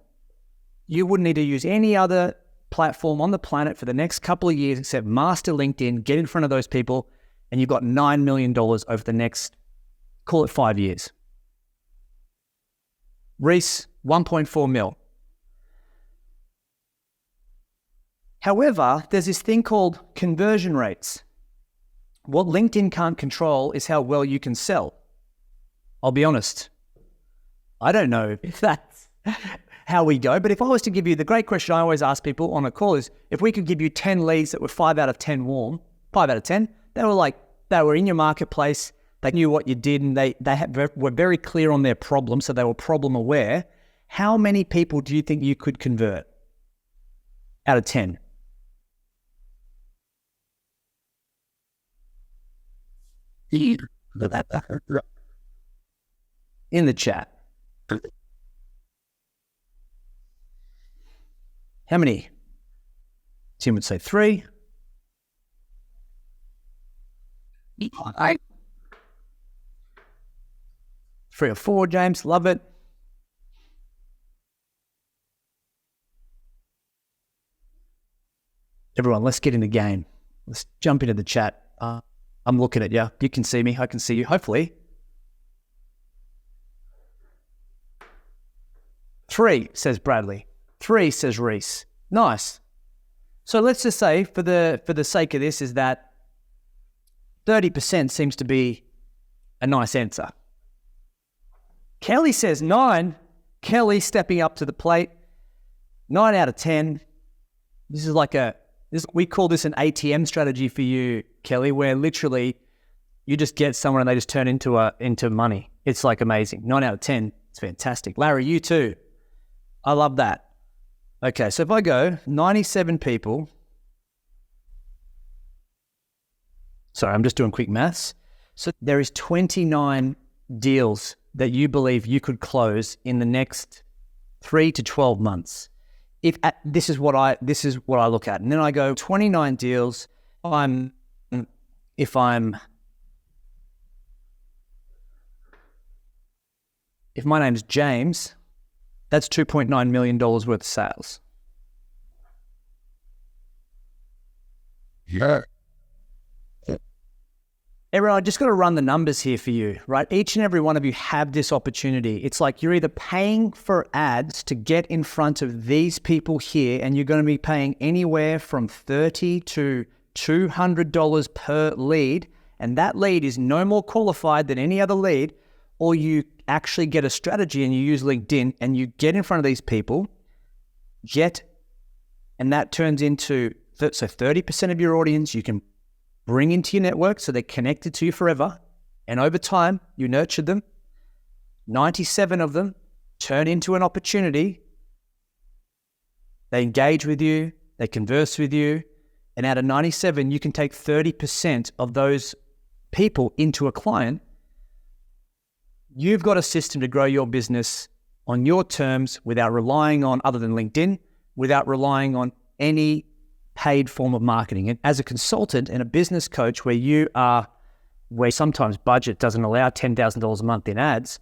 You wouldn't need to use any other platform on the planet for the next couple of years except master LinkedIn, get in front of those people, and you've got $9 million over the next, call it 5 years. Reese, 1.4 mil. However, there's this thing called conversion rates. What LinkedIn can't control is how well you can sell. I'll be honest. I don't know if that's how we go, but if I was to give you, the great question I always ask people on a call is, if we could give you 10 leads that were 5 out of 10 warm, 5 out of 10, they were in your marketplace, they knew what you did, and they were very clear on their problem, so they were problem aware. How many people do you think you could convert out of 10? In the chat. How many? Tim would say 3. 3 or 4, James. Love it. Everyone, let's get in the game. Let's jump into the chat. I'm looking at you. You can see me. I can see you. Hopefully. 3, says Bradley. 3, says Reese. Nice. So let's just say, for the sake of this, is that 30% seems to be a nice answer. Kelly says 9. Kelly stepping up to the plate. 9 out of 10. This is we call this an ATM strategy for you, Kelly, where literally you just get someone and they just turn into money. It's like amazing. 9 out of 10. It's fantastic. Larry, you too. I love that. Okay, so if I go 97 people. Sorry, I'm just doing quick maths. So there is 29 deals that you believe you could close in the next 3 to 12 months. This is what I look at, and then I go 29 deals. If my name's James, that's $2.9 million worth of sales. Yeah. Everyone, I just got to run the numbers here for you, right? Each and every one of you have this opportunity. It's like you're either paying for ads to get in front of these people here, and you're going to be paying anywhere from $30 to $200 per lead, and that lead is no more qualified than any other lead, or you actually get a strategy and you use LinkedIn and you get in front of these people, and that turns into, so 30% of your audience you can bring into your network so they're connected to you forever, and over time you nurture them. 97 of them turn into an opportunity. They engage with you, they converse with you, and out of 97 you can take 30% of those people into a client. You've got a system to grow your business on your terms without relying on, other than LinkedIn, without relying on any paid form of marketing. And as a consultant and a business coach where sometimes budget doesn't allow $10,000 a month in ads,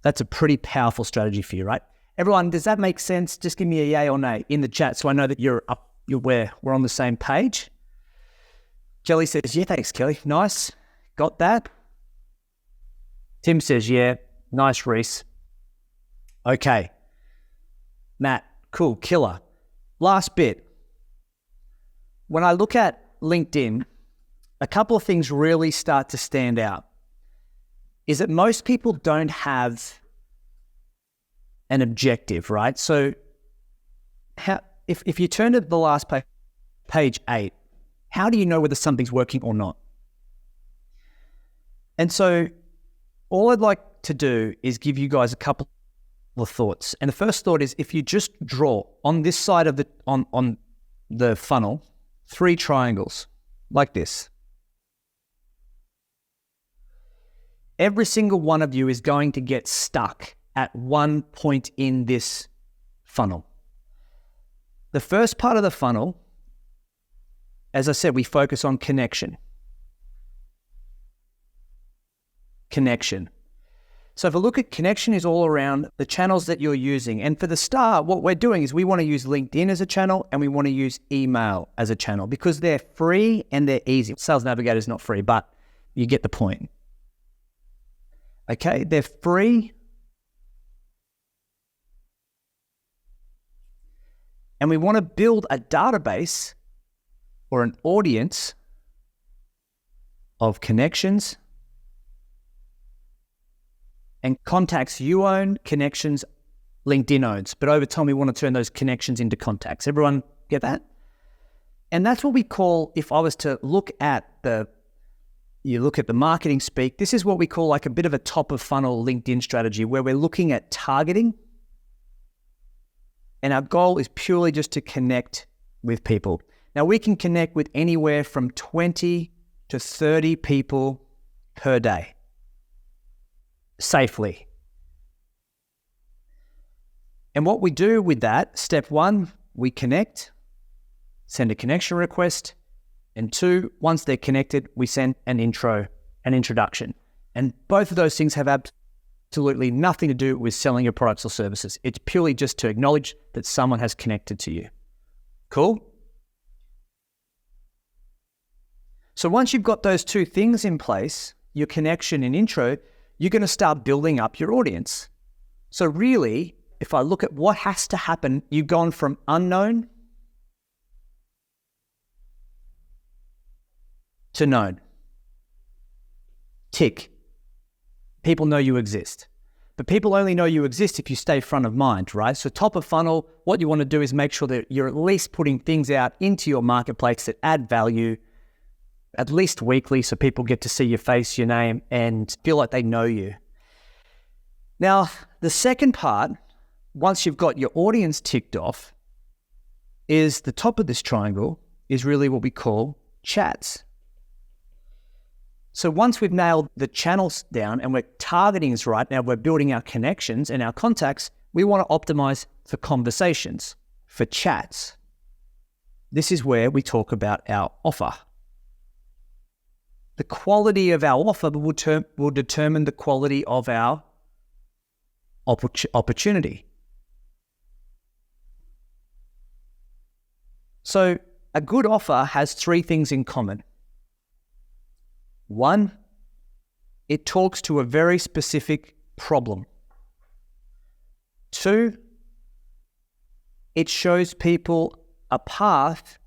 that's a pretty powerful strategy for you, right? Everyone, does that make sense? Just give me a yay or nay in the chat so I know that we're on the same page. Kelly says, yeah, thanks, Kelly. Nice. Got that. Tim says, yeah. Nice, Reese. Okay. Matt, cool, killer. Last bit. When I look at LinkedIn, a couple of things really start to stand out. Is that most people don't have an objective, right? So if you turn to the last page, page 8, how do you know whether something's working or not? And so all I'd like to do is give you guys a couple of thoughts. And the first thought is, if you just draw on this side of on the funnel, 3 triangles like this. Every single one of you is going to get stuck at one point in this funnel. The first part of the funnel, as I said, we focus on connection. Connection. So if I look at connection, is all around the channels that you're using. And for the start, what we're doing is we want to use LinkedIn as a channel, and we want to use email as a channel because they're free and they're easy. Sales Navigator is not free, but you get the point. Okay, they're free. And we want to build a database or an audience of connections and contacts you own, connections LinkedIn owns. But over time, we want to turn those connections into contacts. Everyone get that? And that's what we call, if I was to look at the marketing speak, this is what we call like a bit of a top of funnel LinkedIn strategy, where we're looking at targeting. And our goal is purely just to connect with people. Now, we can connect with anywhere from 20 to 30 people per day. Safely. And what we do with that, step 1, we connect, send a connection request, and 2, once they're connected, we send an introduction. And both of those things have absolutely nothing to do with selling your products or services. It's purely just to acknowledge that someone has connected to you. Cool? So once you've got those 2 things in place, your connection and intro, you're going to start building up your audience. So really, if I look at what has to happen, you've gone from unknown to known. Tick. People know you exist. But people only know you exist if you stay front of mind, right? So top of funnel, what you want to do is make sure that you're at least putting things out into your marketplace that add value, at least weekly, so people get to see your face, your name, and feel like they know you. Now, the second part, once you've got your audience ticked off, is the top of this triangle is really what we call chats. So once we've nailed the channels down and we're targeting is right, now we're building our connections and our contacts, we want to optimize for conversations, for chats. This is where we talk about our offer. The quality of our offer will determine the quality of our opportunity. So a good offer has three things in common. One, it talks to a very specific problem. Two, it shows people a path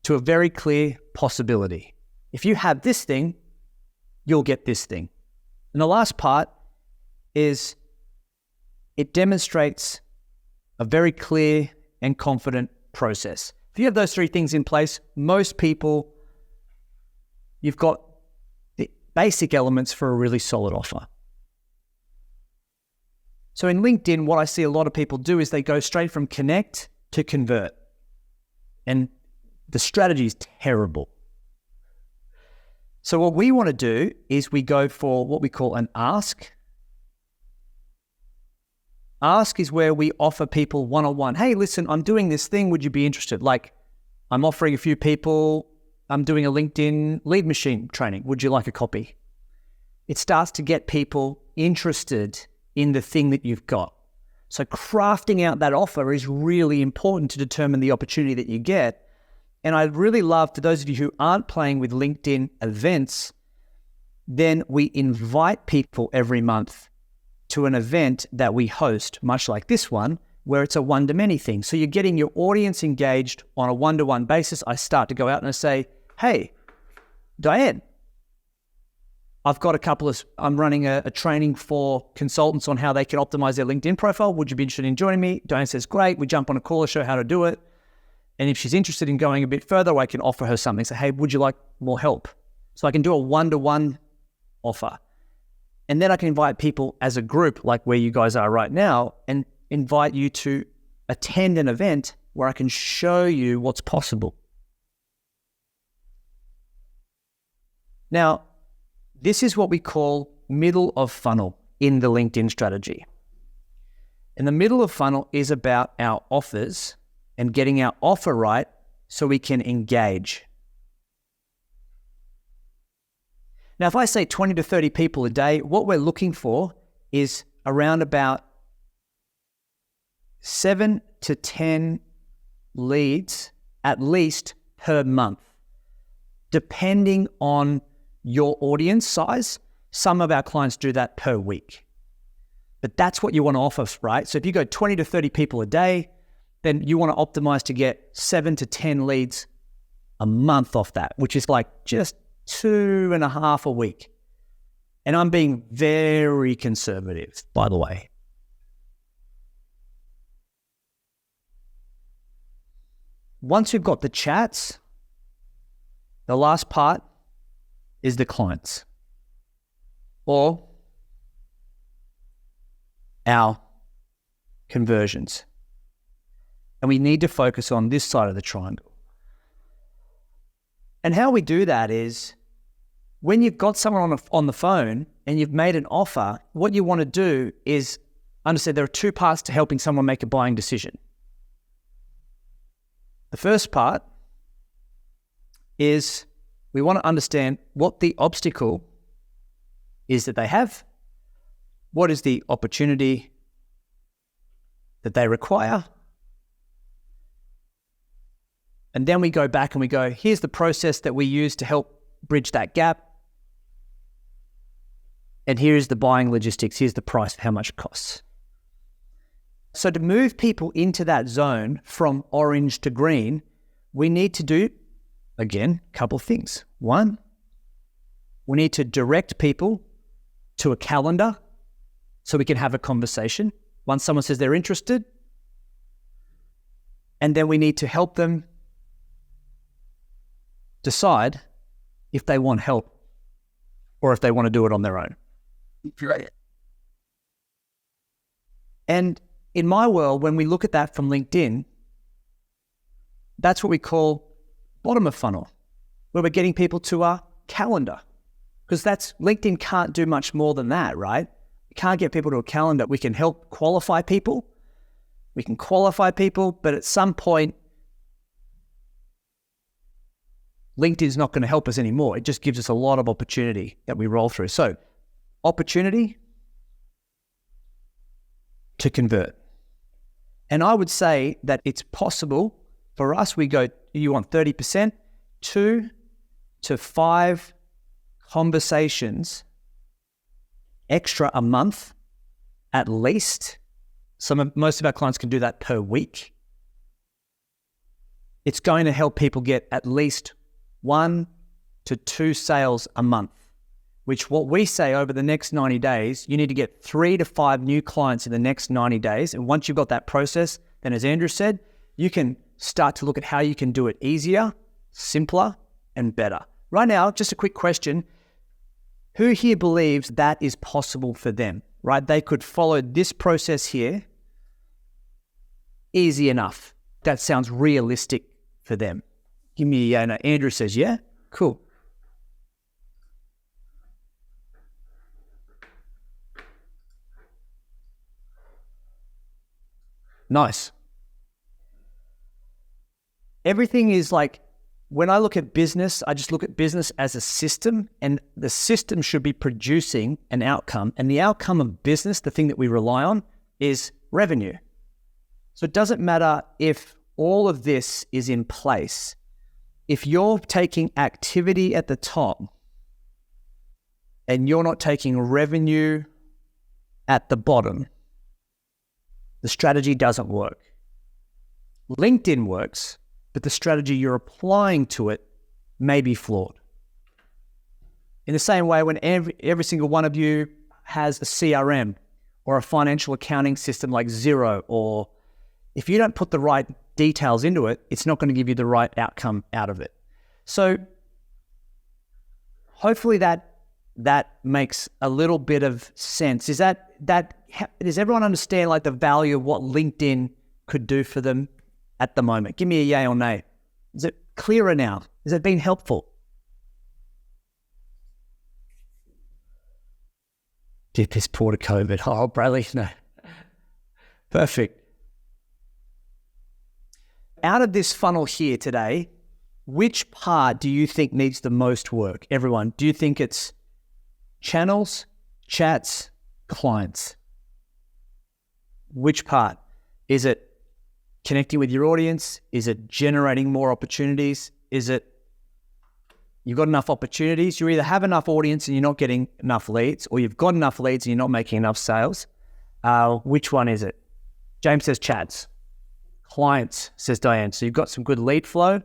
to a very clear possibility. If you have this thing, you'll get this thing. And the last part is it demonstrates a very clear and confident process. If you have those three things in place, most people, you've got the basic elements for a really solid offer. So in LinkedIn, what I see a lot of people do is they go straight from connect to convert. And the strategy is terrible. So what we want to do is we go for what we call an ask. Ask is where we offer people one-on-one. Hey, listen, I'm doing this thing. Would you be interested? Like, I'm offering a few people, I'm doing a LinkedIn lead machine training. Would you like a copy? It starts to get people interested in the thing that you've got. So crafting out that offer is really important to determine the opportunity that you get. And I'd really love, for those of you who aren't playing with LinkedIn events, then we invite people every month to an event that we host, much like this one, where it's a one-to-many thing. So you're getting your audience engaged on a one-to-one basis. I start to go out and I say, hey, Diane, I've got I'm running a training for consultants on how they can optimize their LinkedIn profile. Would you be interested in joining me? Diane says, great. We jump on a call to show how to do it. And if she's interested in going a bit further, I can offer her something. Say, hey, would you like more help? So I can do a one-to-one offer. And then I can invite people as a group, like where you guys are right now, and invite you to attend an event where I can show you what's possible. Now, this is what we call middle of funnel in the LinkedIn strategy. And the middle of funnel is about our offers and getting our offer right so we can engage. Now, if I say 20 to 30 people a day, what we're looking for is around about 7 to 10 leads at least per month, depending on your audience size. Some of our clients do that per week, but that's what you want to offer, right? So if you go 20 to 30 people a day, then you want to optimize to get 7 to 10 leads a month off that, which is like just 2.5 a week. And I'm being very conservative, by the way. Once you've got the chats, the last part is the clients or our conversions. And we need to focus on this side of the triangle. And how we do that is when you've got someone on the phone and you've made an offer, what you want to do is understand there are two parts to helping someone make a buying decision. The first part is we want to understand what the obstacle is that they have, what is the opportunity that they require, and then we go back and we go, here's the process that we use to help bridge that gap. And here's the buying logistics. Here's the price of how much it costs. So to move people into that zone from orange to green, we need to do, again, a couple of things. One, we need to direct people to a calendar so we can have a conversation once someone says they're interested. And then we need to help them decide if they want help or if they want to do it on their own. Right. And in my world, when we look at that from LinkedIn, that's what we call bottom of funnel. where we're getting people to our calendar. Because LinkedIn can't do much more than that, right? We can't get people to a calendar. We can help qualify people. But at some point, LinkedIn's not going to help us anymore. It just gives us a lot of opportunity that we roll through. So, opportunity to convert. And I would say that it's possible for us. We go, you want 30%, 2 to 5 conversations extra a month at least. Most of our clients can do that per week. It's going to help people get at least 1 to 2 sales a month, which what we say over the next 90 days, you need to get 3 to 5 new clients in the next 90 days. And once you've got that process, then as Andrew said, you can start to look at how you can do it easier, simpler, and better. Right now, just a quick question. Who here believes that is possible for them, right? They could follow this process here easy enough. That sounds realistic for them. Give me a yeah. No, Andrew says, yeah, cool. Nice. Everything is like, when I look at business, I just look at business as a system, and the system should be producing an outcome. And the outcome of business, the thing that we rely on, is revenue. So it doesn't matter if all of this is in place. If you're taking activity at the top and you're not taking revenue at the bottom, the strategy doesn't work. LinkedIn works, but the strategy you're applying to it may be flawed. In the same way, when every single one of you has a CRM or a financial accounting system like Xero, or if you don't put the right details into it, it's not going to give you the right outcome out of it. So hopefully that makes a little bit of sense. Does everyone understand like the value of what LinkedIn could do for them at the moment? Give me a yay or nay. Is it clearer now? Has it been helpful? Did this poor to COVID? Oh, Bradley, no. Perfect. Out of this funnel here today, which part do you think needs the most work? Everyone, do you think it's channels, chats, clients? Which part? Is it connecting with your audience? Is it generating more opportunities? Is it you've got enough opportunities? You either have enough audience and you're not getting enough leads, or you've got enough leads and you're not making enough sales. Which one is it? James says chats. Clients, says Diane. So you've got some good lead flow,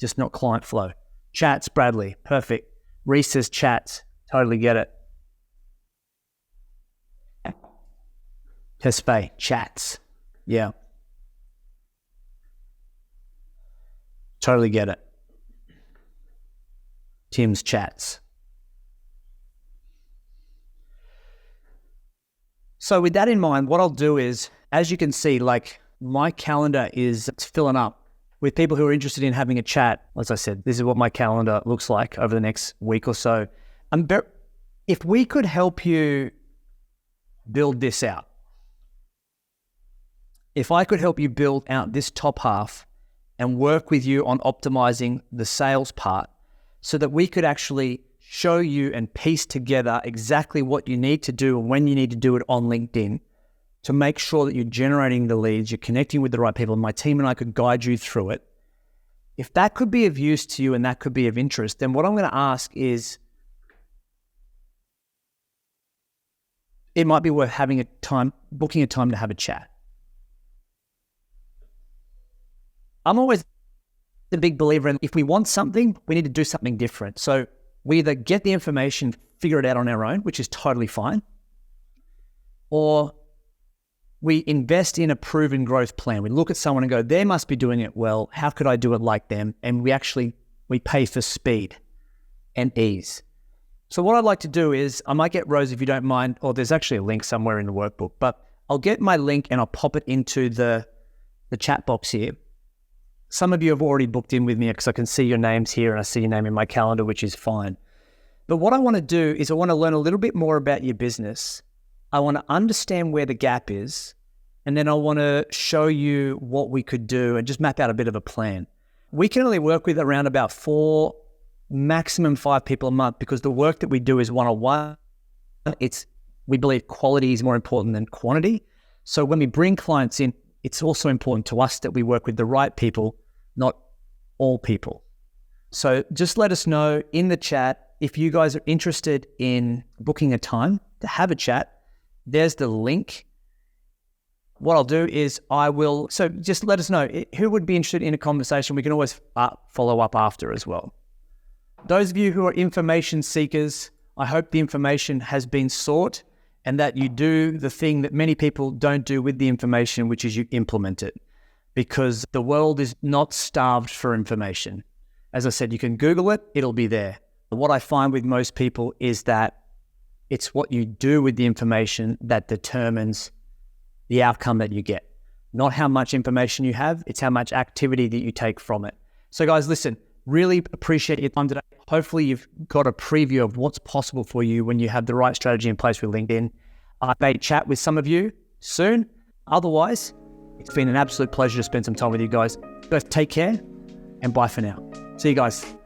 just not client flow. Chats, Bradley. Perfect. Reese says chats. Totally get it. Tesfaye, chats. Yeah. Totally get it. Tim's chats. So with that in mind, what I'll do is, as you can see, like my calendar is filling up with people who are interested in having a chat. As I said, this is what my calendar looks like over the next week or so. If we could help you build this out, if I could help you build out this top half and work with you on optimizing the sales part so that we could actually show you and piece together exactly what you need to do and when you need to do it on LinkedIn to make sure that you're generating the leads, you're connecting with the right people, and my team and I could guide you through it. If that could be of use to you and that could be of interest, then what I'm going to ask is, it might be worth booking a time to have a chat. I'm always a big believer in, if we want something, we need to do something different. So we either get the information, figure it out on our own, which is totally fine, or we invest in a proven growth plan. We look at someone and go, they must be doing it well. How could I do it like them? And we pay for speed and ease. So what I'd like to do is, I might get Rose, if you don't mind, or there's actually a link somewhere in the workbook, but I'll get my link and I'll pop it into the chat box here. Some of you have already booked in with me because I can see your names here and I see your name in my calendar, which is fine. But what I want to do is I want to learn a little bit more about your business. I want to understand where the gap is, and then I want to show you what we could do and just map out a bit of a plan. We can only work with around about 4, maximum 5 people a month because the work that we do is one-on-one. We believe quality is more important than quantity. So when we bring clients in, it's also important to us that we work with the right people, not all people. So just let us know in the chat if you guys are interested in booking a time to have a chat. There's the link. What I'll do is so just let us know who would be interested in a conversation. We can always follow up after as well. Those of you who are information seekers, I hope the information has been sought and that you do the thing that many people don't do with the information, which is you implement it, because the world is not starved for information. As I said, you can Google it, it'll be there. What I find with most people is that it's what you do with the information that determines the outcome that you get. Not how much information you have, it's how much activity that you take from it. So guys, listen, really appreciate your time today. Hopefully you've got a preview of what's possible for you when you have the right strategy in place with LinkedIn. I may chat with some of you soon. Otherwise, it's been an absolute pleasure to spend some time with you guys. Guys, take care and bye for now. See you guys.